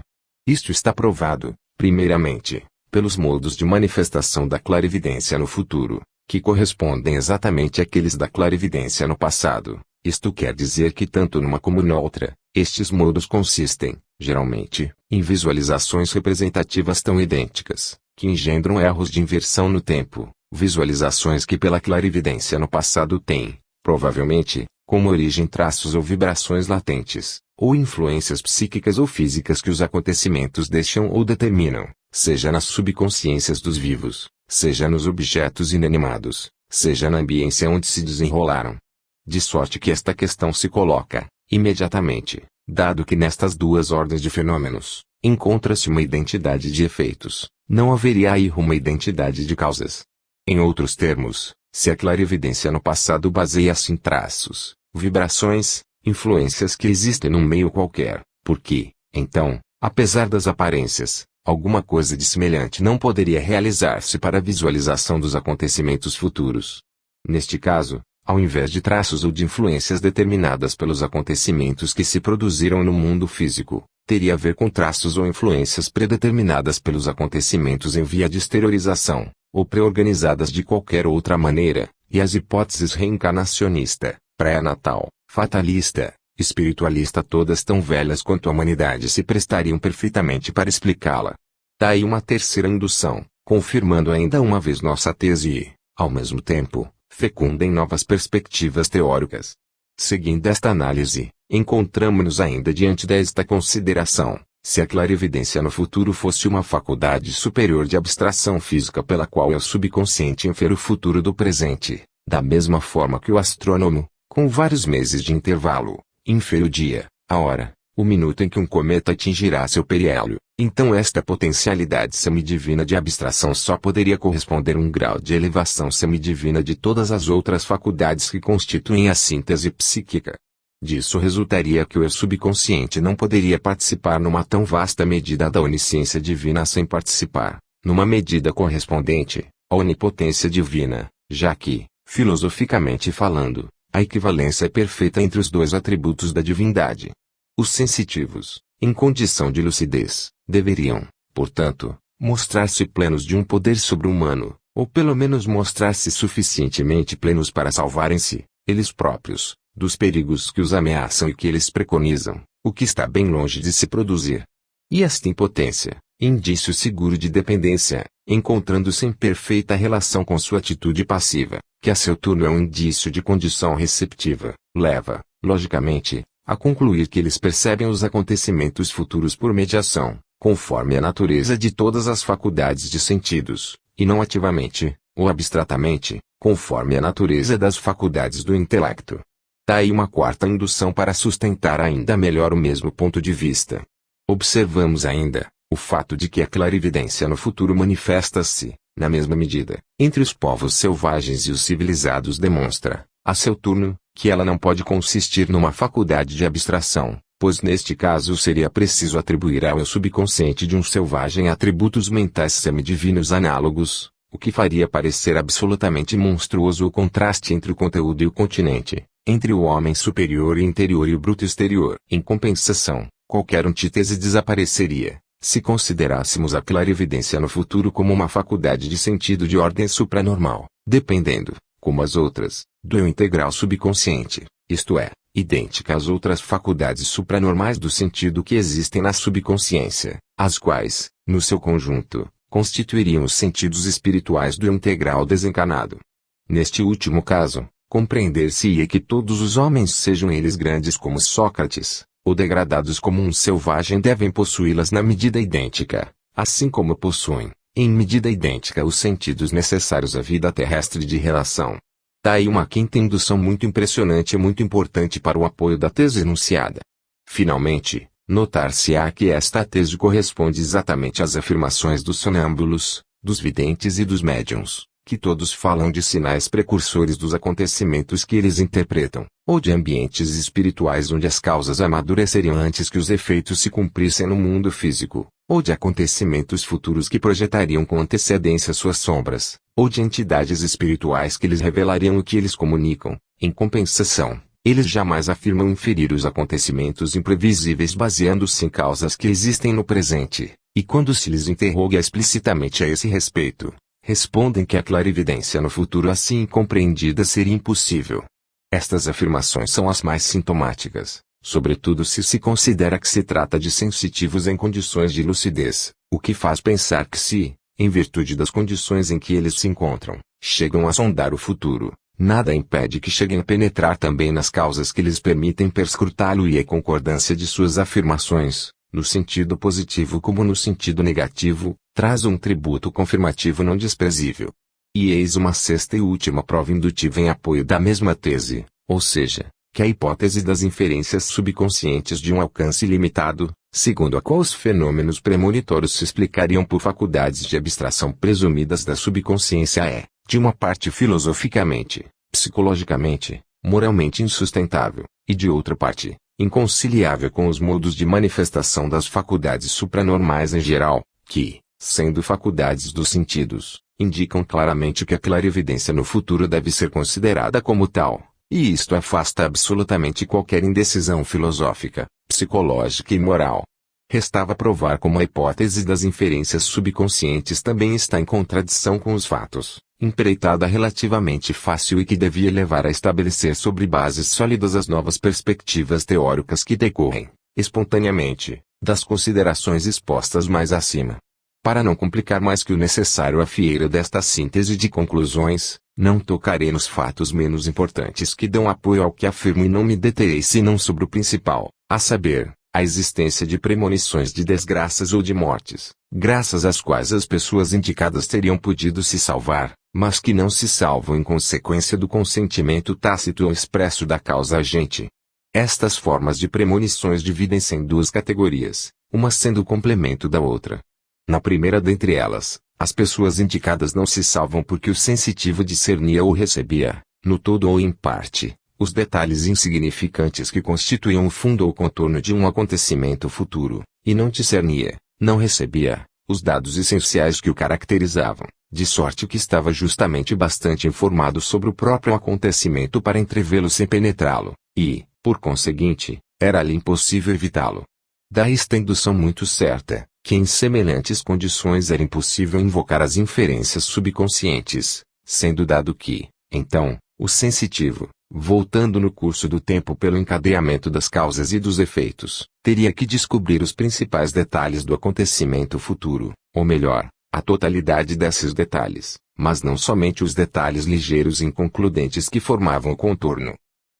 Isto está provado, primeiramente, pelos modos de manifestação da clarividência no futuro, que correspondem exatamente àqueles da clarividência no passado. Isto quer dizer que tanto numa como noutra, estes modos consistem, geralmente, em visualizações representativas tão idênticas, que engendram erros de inversão no tempo, visualizações que pela clarividência no passado têm, provavelmente, como origem traços ou vibrações latentes, ou influências psíquicas ou físicas que os acontecimentos deixam ou determinam, seja nas subconsciências dos vivos, seja nos objetos inanimados, seja na ambiência onde se desenrolaram. De sorte que esta questão se coloca, imediatamente, dado que nestas duas ordens de fenômenos, encontra-se uma identidade de efeitos, não haveria aí uma identidade de causas. Em outros termos, se a clarividência no passado baseia-se em traços, vibrações, influências que existem num meio qualquer, por que, então, apesar das aparências, alguma coisa de semelhante não poderia realizar-se para a visualização dos acontecimentos futuros? Neste caso, ao invés de traços ou de influências determinadas pelos acontecimentos que se produziram no mundo físico, teria a ver com traços ou influências predeterminadas pelos acontecimentos em via de exteriorização, ou pré-organizadas de qualquer outra maneira, e as hipóteses reencarnacionista, pré-natal, fatalista, espiritualista todas tão velhas quanto a humanidade se prestariam perfeitamente para explicá-la. Daí uma terceira indução, confirmando ainda uma vez nossa tese e, ao mesmo tempo, fecunda em novas perspectivas teóricas. Seguindo esta análise, encontramo-nos ainda diante desta consideração: se a clarividência no futuro fosse uma faculdade superior de abstração física pela qual o subconsciente infere o futuro do presente, da mesma forma que o astrônomo, com vários meses de intervalo, infere o dia, a hora, o minuto em que um cometa atingirá seu periélio, então esta potencialidade semidivina de abstração só poderia corresponder a um grau de elevação semidivina de todas as outras faculdades que constituem a síntese psíquica. Disso resultaria que o subconsciente não poderia participar numa tão vasta medida da onisciência divina sem participar, numa medida correspondente, à onipotência divina, já que, filosoficamente falando, a equivalência é perfeita entre os dois atributos da divindade. Os sensitivos, em condição de lucidez, deveriam, portanto, mostrar-se plenos de um poder sobre-humano, ou pelo menos mostrar-se suficientemente plenos para salvarem-se, eles próprios, dos perigos que os ameaçam e que eles preconizam, o que está bem longe de se produzir. E esta impotência, indício seguro de dependência, encontrando-se em perfeita relação com sua atitude passiva, que a seu turno é um indício de condição receptiva, leva, logicamente, a concluir que eles percebem os acontecimentos futuros por mediação, conforme a natureza de todas as faculdades de sentidos, e não ativamente, ou abstratamente, conforme a natureza das faculdades do intelecto. Daí uma quarta indução para sustentar ainda melhor o mesmo ponto de vista. Observamos ainda, o fato de que a clarividência no futuro manifesta-se, na mesma medida, entre os povos selvagens e os civilizados demonstra, a seu turno, que ela não pode consistir numa faculdade de abstração, pois neste caso seria preciso atribuir ao subconsciente de um selvagem atributos mentais semidivinos análogos, o que faria parecer absolutamente monstruoso o contraste entre o conteúdo e o continente, entre o homem superior e interior e o bruto exterior. Em compensação, qualquer antítese desapareceria, se considerássemos a clarividência no futuro como uma faculdade de sentido de ordem supranormal, dependendo, como as outras, do eu integral subconsciente, isto é, idêntica às outras faculdades supranormais do sentido que existem na subconsciência, as quais, no seu conjunto, constituiriam os sentidos espirituais do integral desencarnado. Neste último caso, compreender-se-ia que todos os homens, sejam eles grandes como Sócrates, ou degradados como um selvagem, devem possuí-las na medida idêntica, assim como possuem, em medida idêntica, os sentidos necessários à vida terrestre de relação. Daí uma quinta indução muito impressionante e muito importante para o apoio da tese enunciada. Finalmente, notar-se-á que esta tese corresponde exatamente às afirmações dos sonâmbulos, dos videntes e dos médiuns, que todos falam de sinais precursores dos acontecimentos que eles interpretam, ou de ambientes espirituais onde as causas amadureceriam antes que os efeitos se cumprissem no mundo físico, ou de acontecimentos futuros que projetariam com antecedência suas sombras, ou de entidades espirituais que lhes revelariam o que eles comunicam. Em compensação, eles jamais afirmam inferir os acontecimentos imprevisíveis baseando-se em causas que existem no presente, e quando se lhes interroga explicitamente a esse respeito, respondem que a clarividência no futuro assim compreendida seria impossível. Estas afirmações são as mais sintomáticas, sobretudo se se considera que se trata de sensitivos em condições de lucidez, o que faz pensar que se, em virtude das condições em que eles se encontram, chegam a sondar o futuro, nada impede que cheguem a penetrar também nas causas que lhes permitem perscrutá-lo, e a concordância de suas afirmações, no sentido positivo como no sentido negativo, traz um tributo confirmativo não desprezível. E eis uma sexta e última prova indutiva em apoio da mesma tese, ou seja, que a hipótese das inferências subconscientes de um alcance limitado, segundo a qual os fenômenos premonitórios se explicariam por faculdades de abstração presumidas da subconsciência, é, de uma parte, filosoficamente, psicologicamente, moralmente insustentável, e de outra parte, inconciliável com os modos de manifestação das faculdades supranormais em geral, que, sendo faculdades dos sentidos, indicam claramente que a clarividência no futuro deve ser considerada como tal, e isto afasta absolutamente qualquer indecisão filosófica, psicológica e moral. Restava provar como a hipótese das inferências subconscientes também está em contradição com os fatos, empreitada relativamente fácil e que devia levar a estabelecer sobre bases sólidas as novas perspectivas teóricas que decorrem, espontaneamente, das considerações expostas mais acima. Para não complicar mais que o necessário a fieira desta síntese de conclusões, não tocarei nos fatos menos importantes que dão apoio ao que afirmo e não me deterei senão sobre o principal, a saber, a existência de premonições de desgraças ou de mortes, graças às quais as pessoas indicadas teriam podido se salvar, mas que não se salvam em consequência do consentimento tácito ou expresso da causa agente. Estas formas de premonições dividem-se em duas categorias, uma sendo o complemento da outra. Na primeira dentre elas, as pessoas indicadas não se salvam porque o sensitivo discernia ou recebia, no todo ou em parte, os detalhes insignificantes que constituíam o fundo ou contorno de um acontecimento futuro, e não discernia, não recebia, os dados essenciais que o caracterizavam, de sorte que estava justamente bastante informado sobre o próprio acontecimento para entrevê-lo sem penetrá-lo, e, por conseguinte, era-lhe impossível evitá-lo. Daí esta indução muito certa, que em semelhantes condições era impossível invocar as inferências subconscientes, sendo dado que, então, o sensitivo, voltando no curso do tempo pelo encadeamento das causas e dos efeitos, teria que descobrir os principais detalhes do acontecimento futuro, ou melhor, a totalidade desses detalhes, mas não somente os detalhes ligeiros e inconcludentes que formavam o contorno.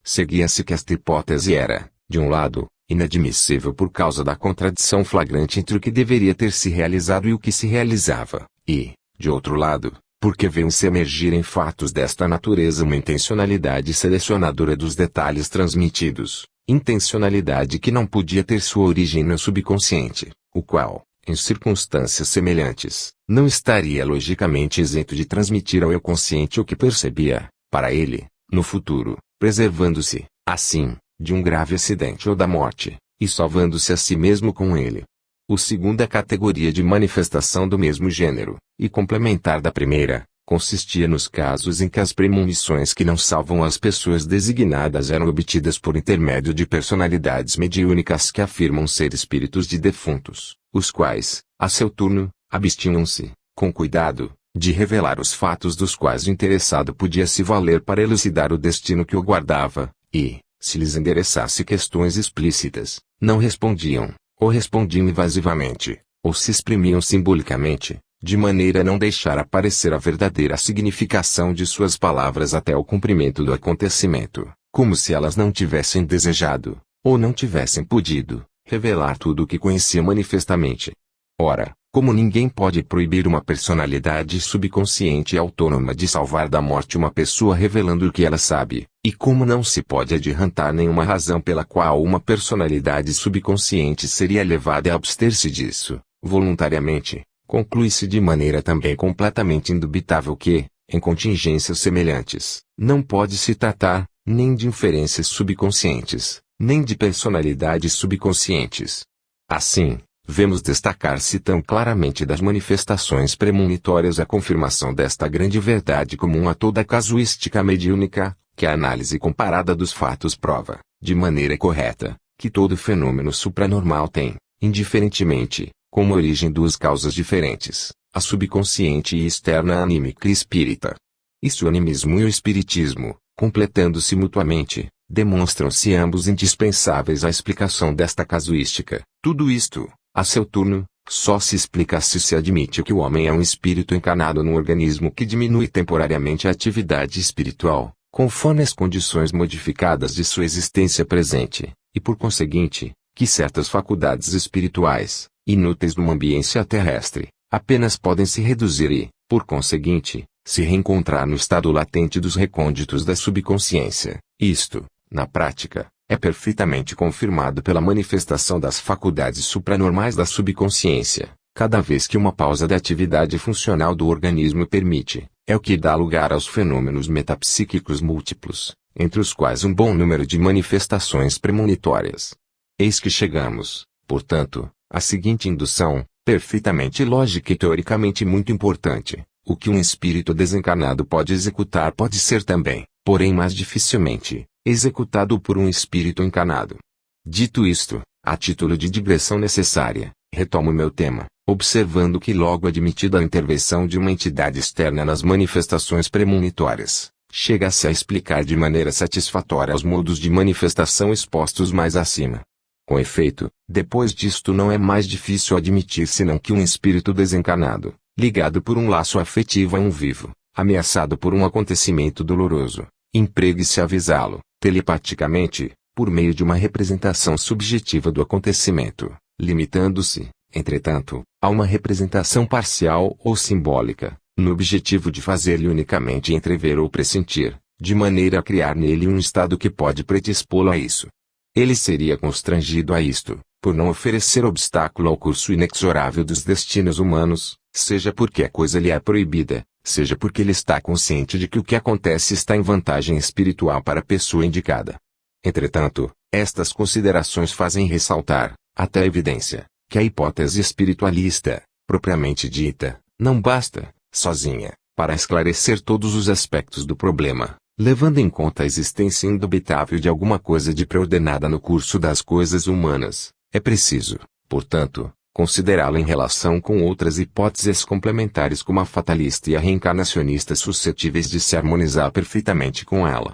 Seguia-se que esta hipótese era, de um lado, inadmissível por causa da contradição flagrante entre o que deveria ter se realizado e o que se realizava, e, de outro lado, porque viam-se emergir em fatos desta natureza uma intencionalidade selecionadora dos detalhes transmitidos, intencionalidade que não podia ter sua origem no subconsciente, o qual, em circunstâncias semelhantes, não estaria logicamente isento de transmitir ao eu consciente o que percebia, para ele, no futuro, preservando-se, assim, de um grave acidente ou da morte, e salvando-se a si mesmo com ele. A segunda categoria de manifestação do mesmo gênero, e complementar da primeira, consistia nos casos em que as premonições que não salvam as pessoas designadas eram obtidas por intermédio de personalidades mediúnicas que afirmam ser espíritos de defuntos, os quais, a seu turno, abstinham-se, com cuidado, de revelar os fatos dos quais o interessado podia se valer para elucidar o destino que o guardava, e, se lhes endereçasse questões explícitas, não respondiam, ou respondiam evasivamente, ou se exprimiam simbolicamente, de maneira a não deixar aparecer a verdadeira significação de suas palavras até o cumprimento do acontecimento, como se elas não tivessem desejado, ou não tivessem podido, revelar tudo o que conhecia manifestamente. Ora, como ninguém pode proibir uma personalidade subconsciente e autônoma de salvar da morte uma pessoa revelando o que ela sabe, e como não se pode adiantar nenhuma razão pela qual uma personalidade subconsciente seria levada a abster-se disso, voluntariamente, conclui-se de maneira também completamente indubitável que, em contingências semelhantes, não pode se tratar, nem de inferências subconscientes, nem de personalidades subconscientes. Assim, vemos destacar-se tão claramente das manifestações premonitórias a confirmação desta grande verdade comum a toda a casuística mediúnica, que a análise comparada dos fatos prova, de maneira correta, que todo fenômeno supranormal tem, indiferentemente, como origem duas causas diferentes, a subconsciente e externa anímica e espírita. Isso o animismo e o espiritismo, completando-se mutuamente, demonstram-se ambos indispensáveis à explicação desta casuística. Tudo isto, a seu turno, só se explica se se admite que o homem é um espírito encarnado num organismo que diminui temporariamente a atividade espiritual, conforme as condições modificadas de sua existência presente, e por conseguinte, que certas faculdades espirituais, inúteis numa ambiência terrestre, apenas podem se reduzir e, por conseguinte, se reencontrar no estado latente dos recônditos da subconsciência. Isto, na prática, é perfeitamente confirmado pela manifestação das faculdades supranormais da subconsciência, cada vez que uma pausa da atividade funcional do organismo permite, é o que dá lugar aos fenômenos metapsíquicos múltiplos, entre os quais um bom número de manifestações premonitórias. Eis que chegamos, portanto, à seguinte indução, perfeitamente lógica e teoricamente muito importante: o que um espírito desencarnado pode executar pode ser também, porém mais dificilmente, executado por um espírito encarnado. Dito isto, a título de digressão necessária, retomo meu tema, observando que logo admitida a intervenção de uma entidade externa nas manifestações premonitórias, chega-se a explicar de maneira satisfatória os modos de manifestação expostos mais acima. Com efeito, depois disto não é mais difícil admitir senão que um espírito desencarnado, ligado por um laço afetivo a um vivo, ameaçado por um acontecimento doloroso, empregue-se a avisá-lo, telepaticamente, por meio de uma representação subjetiva do acontecimento, limitando-se, entretanto, a uma representação parcial ou simbólica, no objetivo de fazer-lhe unicamente entrever ou pressentir, de maneira a criar nele um estado que pode predispô-lo a isso. Ele seria constrangido a isto, por não oferecer obstáculo ao curso inexorável dos destinos humanos, seja porque a coisa lhe é proibida, seja porque ele está consciente de que o que acontece está em vantagem espiritual para a pessoa indicada. Entretanto, estas considerações fazem ressaltar, até a evidência, que a hipótese espiritualista, propriamente dita, não basta, sozinha, para esclarecer todos os aspectos do problema, levando em conta a existência indubitável de alguma coisa de preordenada no curso das coisas humanas. É preciso, portanto, considerá-la em relação com outras hipóteses complementares como a fatalista e a reencarnacionista suscetíveis de se harmonizar perfeitamente com ela.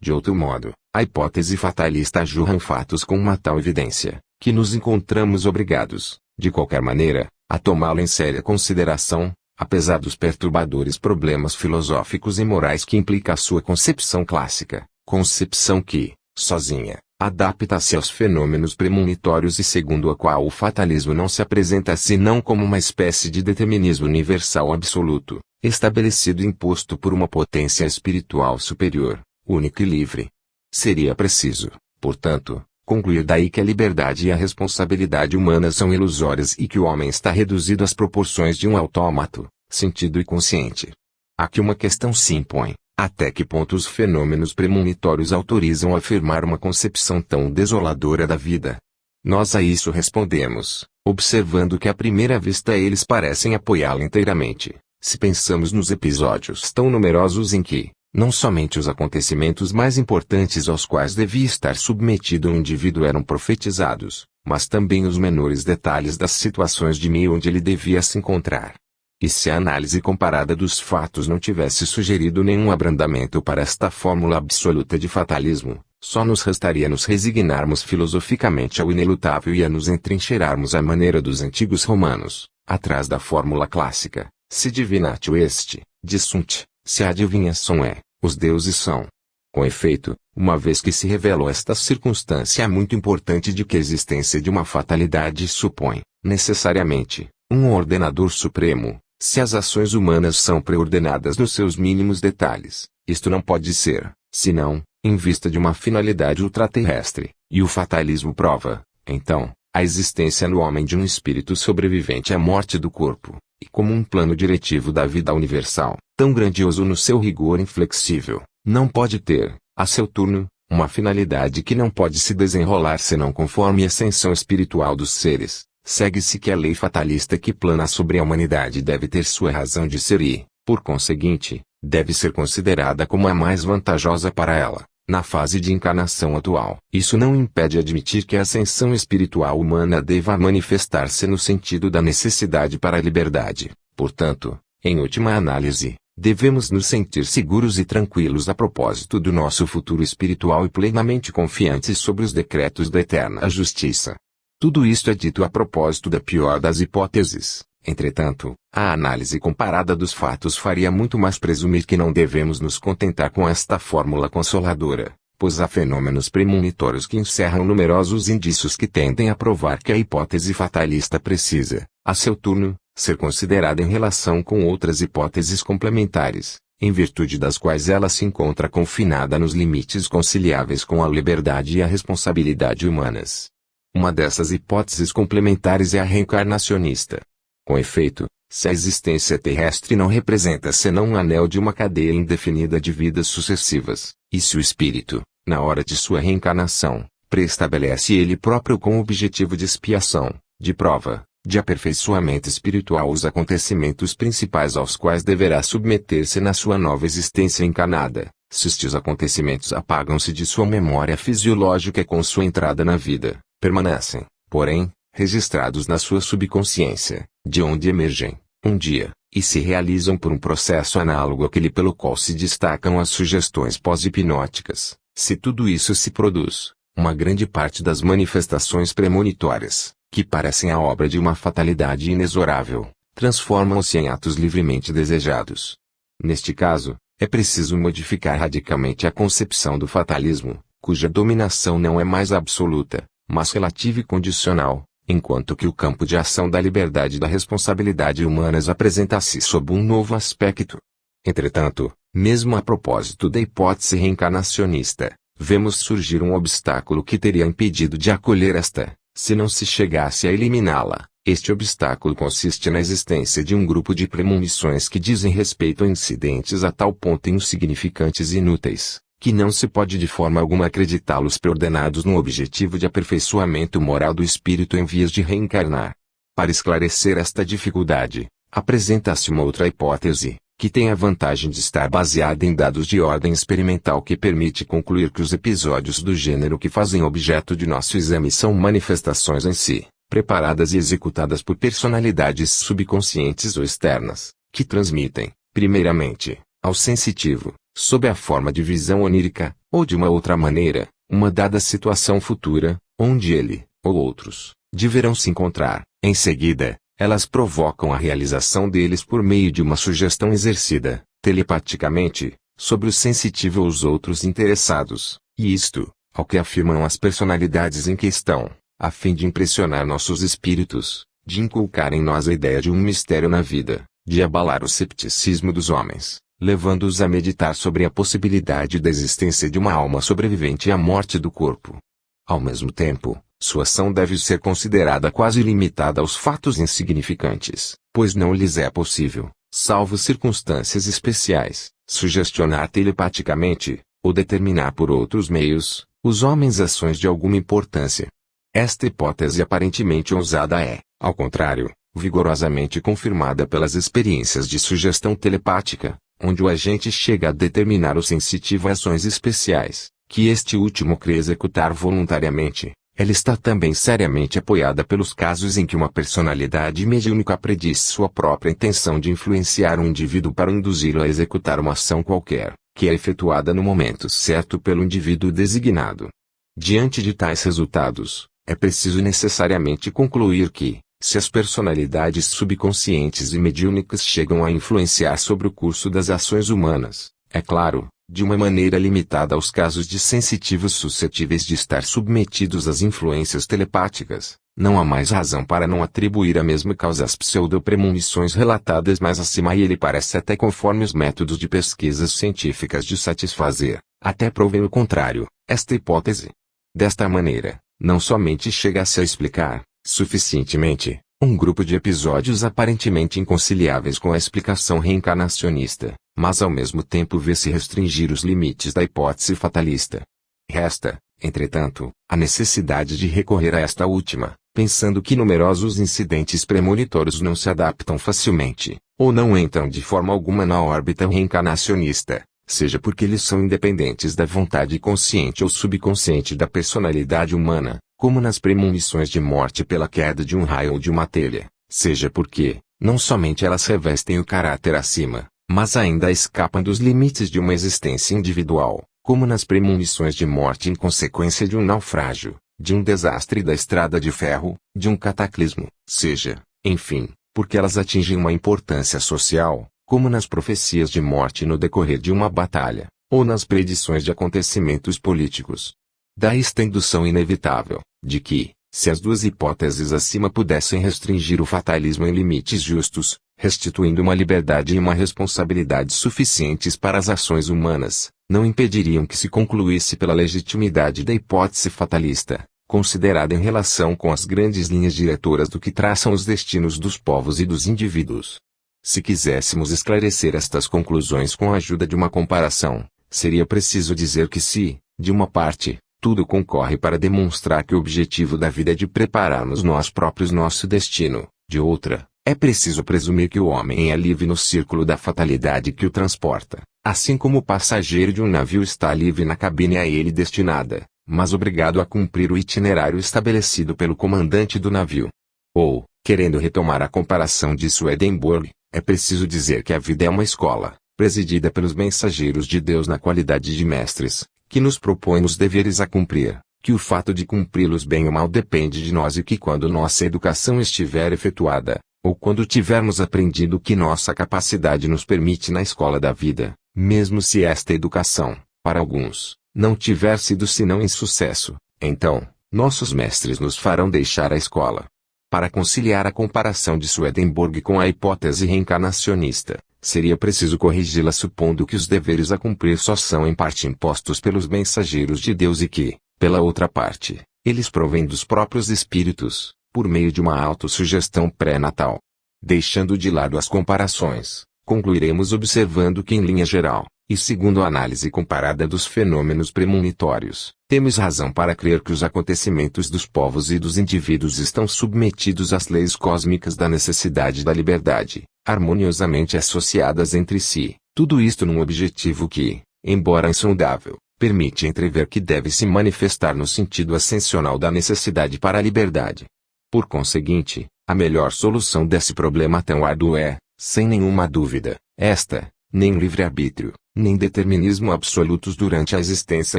De outro modo, a hipótese fatalista ajurra fatos com uma tal evidência, que nos encontramos obrigados, de qualquer maneira, a tomá-la em séria consideração, apesar dos perturbadores problemas filosóficos e morais que implica a sua concepção clássica, concepção que, sozinha, adapta-se aos fenômenos premonitórios e segundo a qual o fatalismo não se apresenta senão como uma espécie de determinismo universal absoluto, estabelecido e imposto por uma potência espiritual superior, única e livre. Seria preciso, portanto, concluir daí que a liberdade e a responsabilidade humanas são ilusórias e que o homem está reduzido às proporções de um autômato, sentido e consciente. Aqui uma questão se impõe: até que ponto os fenômenos premonitórios autorizam a afirmar uma concepção tão desoladora da vida? Nós a isso respondemos, observando que à primeira vista eles parecem apoiá-la inteiramente, se pensamos nos episódios tão numerosos em que, não somente os acontecimentos mais importantes aos quais devia estar submetido o indivíduo eram profetizados, mas também os menores detalhes das situações de meio onde ele devia se encontrar. E se a análise comparada dos fatos não tivesse sugerido nenhum abrandamento para esta fórmula absoluta de fatalismo, só nos restaria nos resignarmos filosoficamente ao inelutável e a nos entrincheirarmos à maneira dos antigos romanos, Atrás da fórmula clássica, se divinatio est, disunt, se adivinhação é, os deuses são. Com efeito, uma vez que se revelou esta circunstância muito importante de que a existência de uma fatalidade supõe, necessariamente, um ordenador supremo, se as ações humanas são preordenadas nos seus mínimos detalhes, isto não pode ser, senão, em vista de uma finalidade ultraterrestre, e o fatalismo prova, então, a existência no homem de um espírito sobrevivente à morte do corpo, e como um plano diretivo da vida universal, tão grandioso no seu rigor inflexível, não pode ter, a seu turno, uma finalidade que não pode se desenrolar senão conforme a ascensão espiritual dos seres. Segue-se que a lei fatalista que plana sobre a humanidade deve ter sua razão de ser e, por conseguinte, deve ser considerada como a mais vantajosa para ela, na fase de encarnação atual. Isso não impede admitir que a ascensão espiritual humana deva manifestar-se no sentido da necessidade para a liberdade. Portanto, em última análise, devemos nos sentir seguros e tranquilos a propósito do nosso futuro espiritual e plenamente confiantes sobre os decretos da eterna justiça. Tudo isto é dito a propósito da pior das hipóteses. Entretanto, a análise comparada dos fatos faria muito mais presumir que não devemos nos contentar com esta fórmula consoladora, pois há fenômenos premonitórios que encerram numerosos indícios que tendem a provar que a hipótese fatalista precisa, a seu turno, ser considerada em relação com outras hipóteses complementares, em virtude das quais ela se encontra confinada nos limites conciliáveis com a liberdade e a responsabilidade humanas. Uma dessas hipóteses complementares é a reencarnacionista. Com efeito, se a existência terrestre não representa senão um anel de uma cadeia indefinida de vidas sucessivas, e se o espírito, na hora de sua reencarnação, preestabelece ele próprio com o objetivo de expiação, de prova, de aperfeiçoamento espiritual os acontecimentos principais aos quais deverá submeter-se na sua nova existência encarnada, se estes acontecimentos apagam-se de sua memória fisiológica com sua entrada na vida, permanecem, porém, registrados na sua subconsciência, de onde emergem, um dia, e se realizam por um processo análogo àquele pelo qual se destacam as sugestões pós-hipnóticas. Se tudo isso se produz, uma grande parte das manifestações premonitórias, que parecem a obra de uma fatalidade inexorável, transformam-se em atos livremente desejados. Neste caso, é preciso modificar radicalmente a concepção do fatalismo, cuja dominação não é mais absoluta, mas relativa e condicional, enquanto que o campo de ação da liberdade e da responsabilidade humanas apresenta-se sob um novo aspecto. Entretanto, mesmo a propósito da hipótese reencarnacionista, vemos surgir um obstáculo que teria impedido de acolher esta, se não se chegasse a eliminá-la. Este obstáculo consiste na existência de um grupo de premonições que dizem respeito a incidentes a tal ponto insignificantes e inúteis, que não se pode de forma alguma acreditá-los preordenados no objetivo de aperfeiçoamento moral do espírito em vias de reencarnar. Para esclarecer esta dificuldade, apresenta-se uma outra hipótese, que tem a vantagem de estar baseada em dados de ordem experimental que permite concluir que os episódios do gênero que fazem objeto de nosso exame são manifestações em si, preparadas e executadas por personalidades subconscientes ou externas, que transmitem, primeiramente, ao sensitivo, sob a forma de visão onírica, ou de uma outra maneira, uma dada situação futura, onde ele, ou outros, deverão se encontrar. Em seguida, elas provocam a realização deles por meio de uma sugestão exercida, telepaticamente, sobre o sensitivo ou os outros interessados, e isto, ao que afirmam as personalidades em questão, a fim de impressionar nossos espíritos, de inculcar em nós a ideia de um mistério na vida, de abalar o cepticismo dos homens, levando-os a meditar sobre a possibilidade da existência de uma alma sobrevivente à morte do corpo. Ao mesmo tempo, sua ação deve ser considerada quase limitada aos fatos insignificantes, pois não lhes é possível, salvo circunstâncias especiais, sugestionar telepaticamente, ou determinar por outros meios, os homens ações de alguma importância. Esta hipótese aparentemente ousada é, ao contrário, vigorosamente confirmada pelas experiências de sugestão telepática, onde o agente chega a determinar o sensitivo ações especiais, que este último crê executar voluntariamente. Ela está também seriamente apoiada pelos casos em que uma personalidade mediúnica prediz sua própria intenção de influenciar um indivíduo para induzi-lo a executar uma ação qualquer, que é efetuada no momento certo pelo indivíduo designado. Diante de tais resultados, é preciso necessariamente concluir que, Se as personalidades subconscientes e mediúnicas chegam a influenciar sobre o curso das ações humanas, é claro, de uma maneira limitada aos casos de sensitivos suscetíveis de estar submetidos às influências telepáticas, não há mais razão para não atribuir a mesma causa às pseudo-premonições relatadas mais acima, e ele parece até conforme os métodos de pesquisas científicas de satisfazer, até provem o contrário, esta hipótese. Desta maneira, não somente chega-se a explicar, suficientemente, um grupo de episódios aparentemente inconciliáveis com a explicação reencarnacionista, mas ao mesmo tempo vê-se restringir os limites da hipótese fatalista. Resta, entretanto, a necessidade de recorrer a esta última, pensando que numerosos incidentes premonitórios não se adaptam facilmente, ou não entram de forma alguma na órbita reencarnacionista, seja porque eles são independentes da vontade consciente ou subconsciente da personalidade humana, como nas premonições de morte pela queda de um raio ou de uma telha, seja porque, não somente elas revestem o caráter acima, mas ainda escapam dos limites de uma existência individual, como nas premonições de morte em consequência de um naufrágio, de um desastre da estrada de ferro, de um cataclismo, seja, enfim, porque elas atingem uma importância social, como nas profecias de morte no decorrer de uma batalha, ou nas predições de acontecimentos políticos. Daí esta indução inevitável, de que, se as duas hipóteses acima pudessem restringir o fatalismo em limites justos, restituindo uma liberdade e uma responsabilidade suficientes para as ações humanas, não impediriam que se concluísse pela legitimidade da hipótese fatalista, considerada em relação com as grandes linhas diretoras do que traçam os destinos dos povos e dos indivíduos. Se quiséssemos esclarecer estas conclusões com a ajuda de uma comparação, seria preciso dizer que se, de uma parte, tudo concorre para demonstrar que o objetivo da vida é de prepararmos nós próprios nosso destino, de outra, é preciso presumir que o homem é livre no círculo da fatalidade que o transporta, assim como o passageiro de um navio está livre na cabine a ele destinada, mas obrigado a cumprir o itinerário estabelecido pelo comandante do navio. Ou, querendo retomar a comparação de Swedenborg, é preciso dizer que a vida é uma escola, presidida pelos mensageiros de Deus na qualidade de mestres, que nos propõem os deveres a cumprir, que o fato de cumpri-los bem ou mal depende de nós e que quando nossa educação estiver efetuada, ou quando tivermos aprendido o que nossa capacidade nos permite na escola da vida, mesmo se esta educação, para alguns, não tiver sido senão insucesso, então, nossos mestres nos farão deixar a escola. Para conciliar a comparação de Swedenborg com a hipótese reencarnacionista, seria preciso corrigi-la supondo que os deveres a cumprir só são em parte impostos pelos mensageiros de Deus e que, pela outra parte, eles provêm dos próprios espíritos, por meio de uma autossugestão pré-natal. Deixando de lado as comparações, concluiremos observando que em linha geral, e segundo a análise comparada dos fenômenos premonitórios, temos razão para crer que os acontecimentos dos povos e dos indivíduos estão submetidos às leis cósmicas da necessidade e da liberdade, harmoniosamente associadas entre si, tudo isto num objetivo que, embora insondável, permite entrever que deve se manifestar no sentido ascensional da necessidade para a liberdade. Por conseguinte, a melhor solução desse problema tão árduo é, sem nenhuma dúvida, esta: nem livre-arbítrio, nem determinismo absolutos durante a existência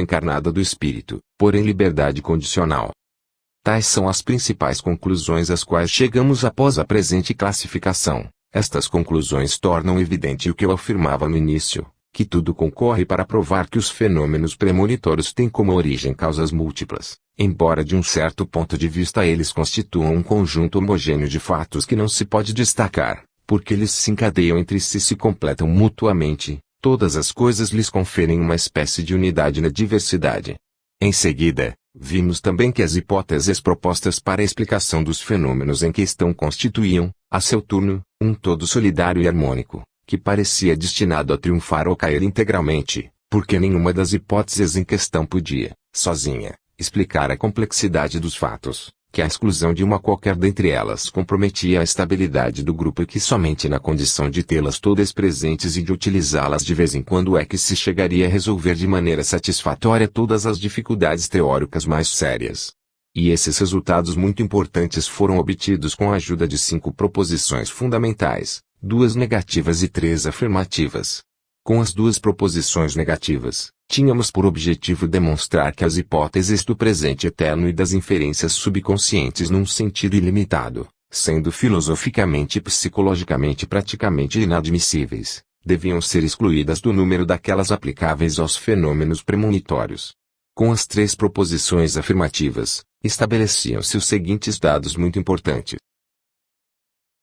encarnada do espírito, porém liberdade condicional. Tais são as principais conclusões às quais chegamos após a presente classificação. Estas conclusões tornam evidente o que eu afirmava no início, que tudo concorre para provar que os fenômenos premonitórios têm como origem causas múltiplas, embora de um certo ponto de vista eles constituam um conjunto homogêneo de fatos que não se pode destacar, porque eles se encadeiam entre si e se completam mutuamente, todas as coisas lhes conferem uma espécie de unidade na diversidade. Em seguida, vimos também que as hipóteses propostas para a explicação dos fenômenos em questão constituíam, a seu turno, um todo solidário e harmônico, que parecia destinado a triunfar ou cair integralmente, porque nenhuma das hipóteses em questão podia, sozinha, explicar a complexidade dos fatos, que a exclusão de uma qualquer dentre elas comprometia a estabilidade do grupo e que somente na condição de tê-las todas presentes e de utilizá-las de vez em quando é que se chegaria a resolver de maneira satisfatória todas as dificuldades teóricas mais sérias. E esses resultados muito importantes foram obtidos com a ajuda de 5 proposições fundamentais, 2 negativas e 3 afirmativas. Com as 2 proposições negativas, tínhamos por objetivo demonstrar que as hipóteses do presente eterno e das inferências subconscientes num sentido ilimitado, sendo filosoficamente e psicologicamente praticamente inadmissíveis, deviam ser excluídas do número daquelas aplicáveis aos fenômenos premonitórios. Com as três proposições afirmativas, estabeleciam-se os seguintes dados muito importantes.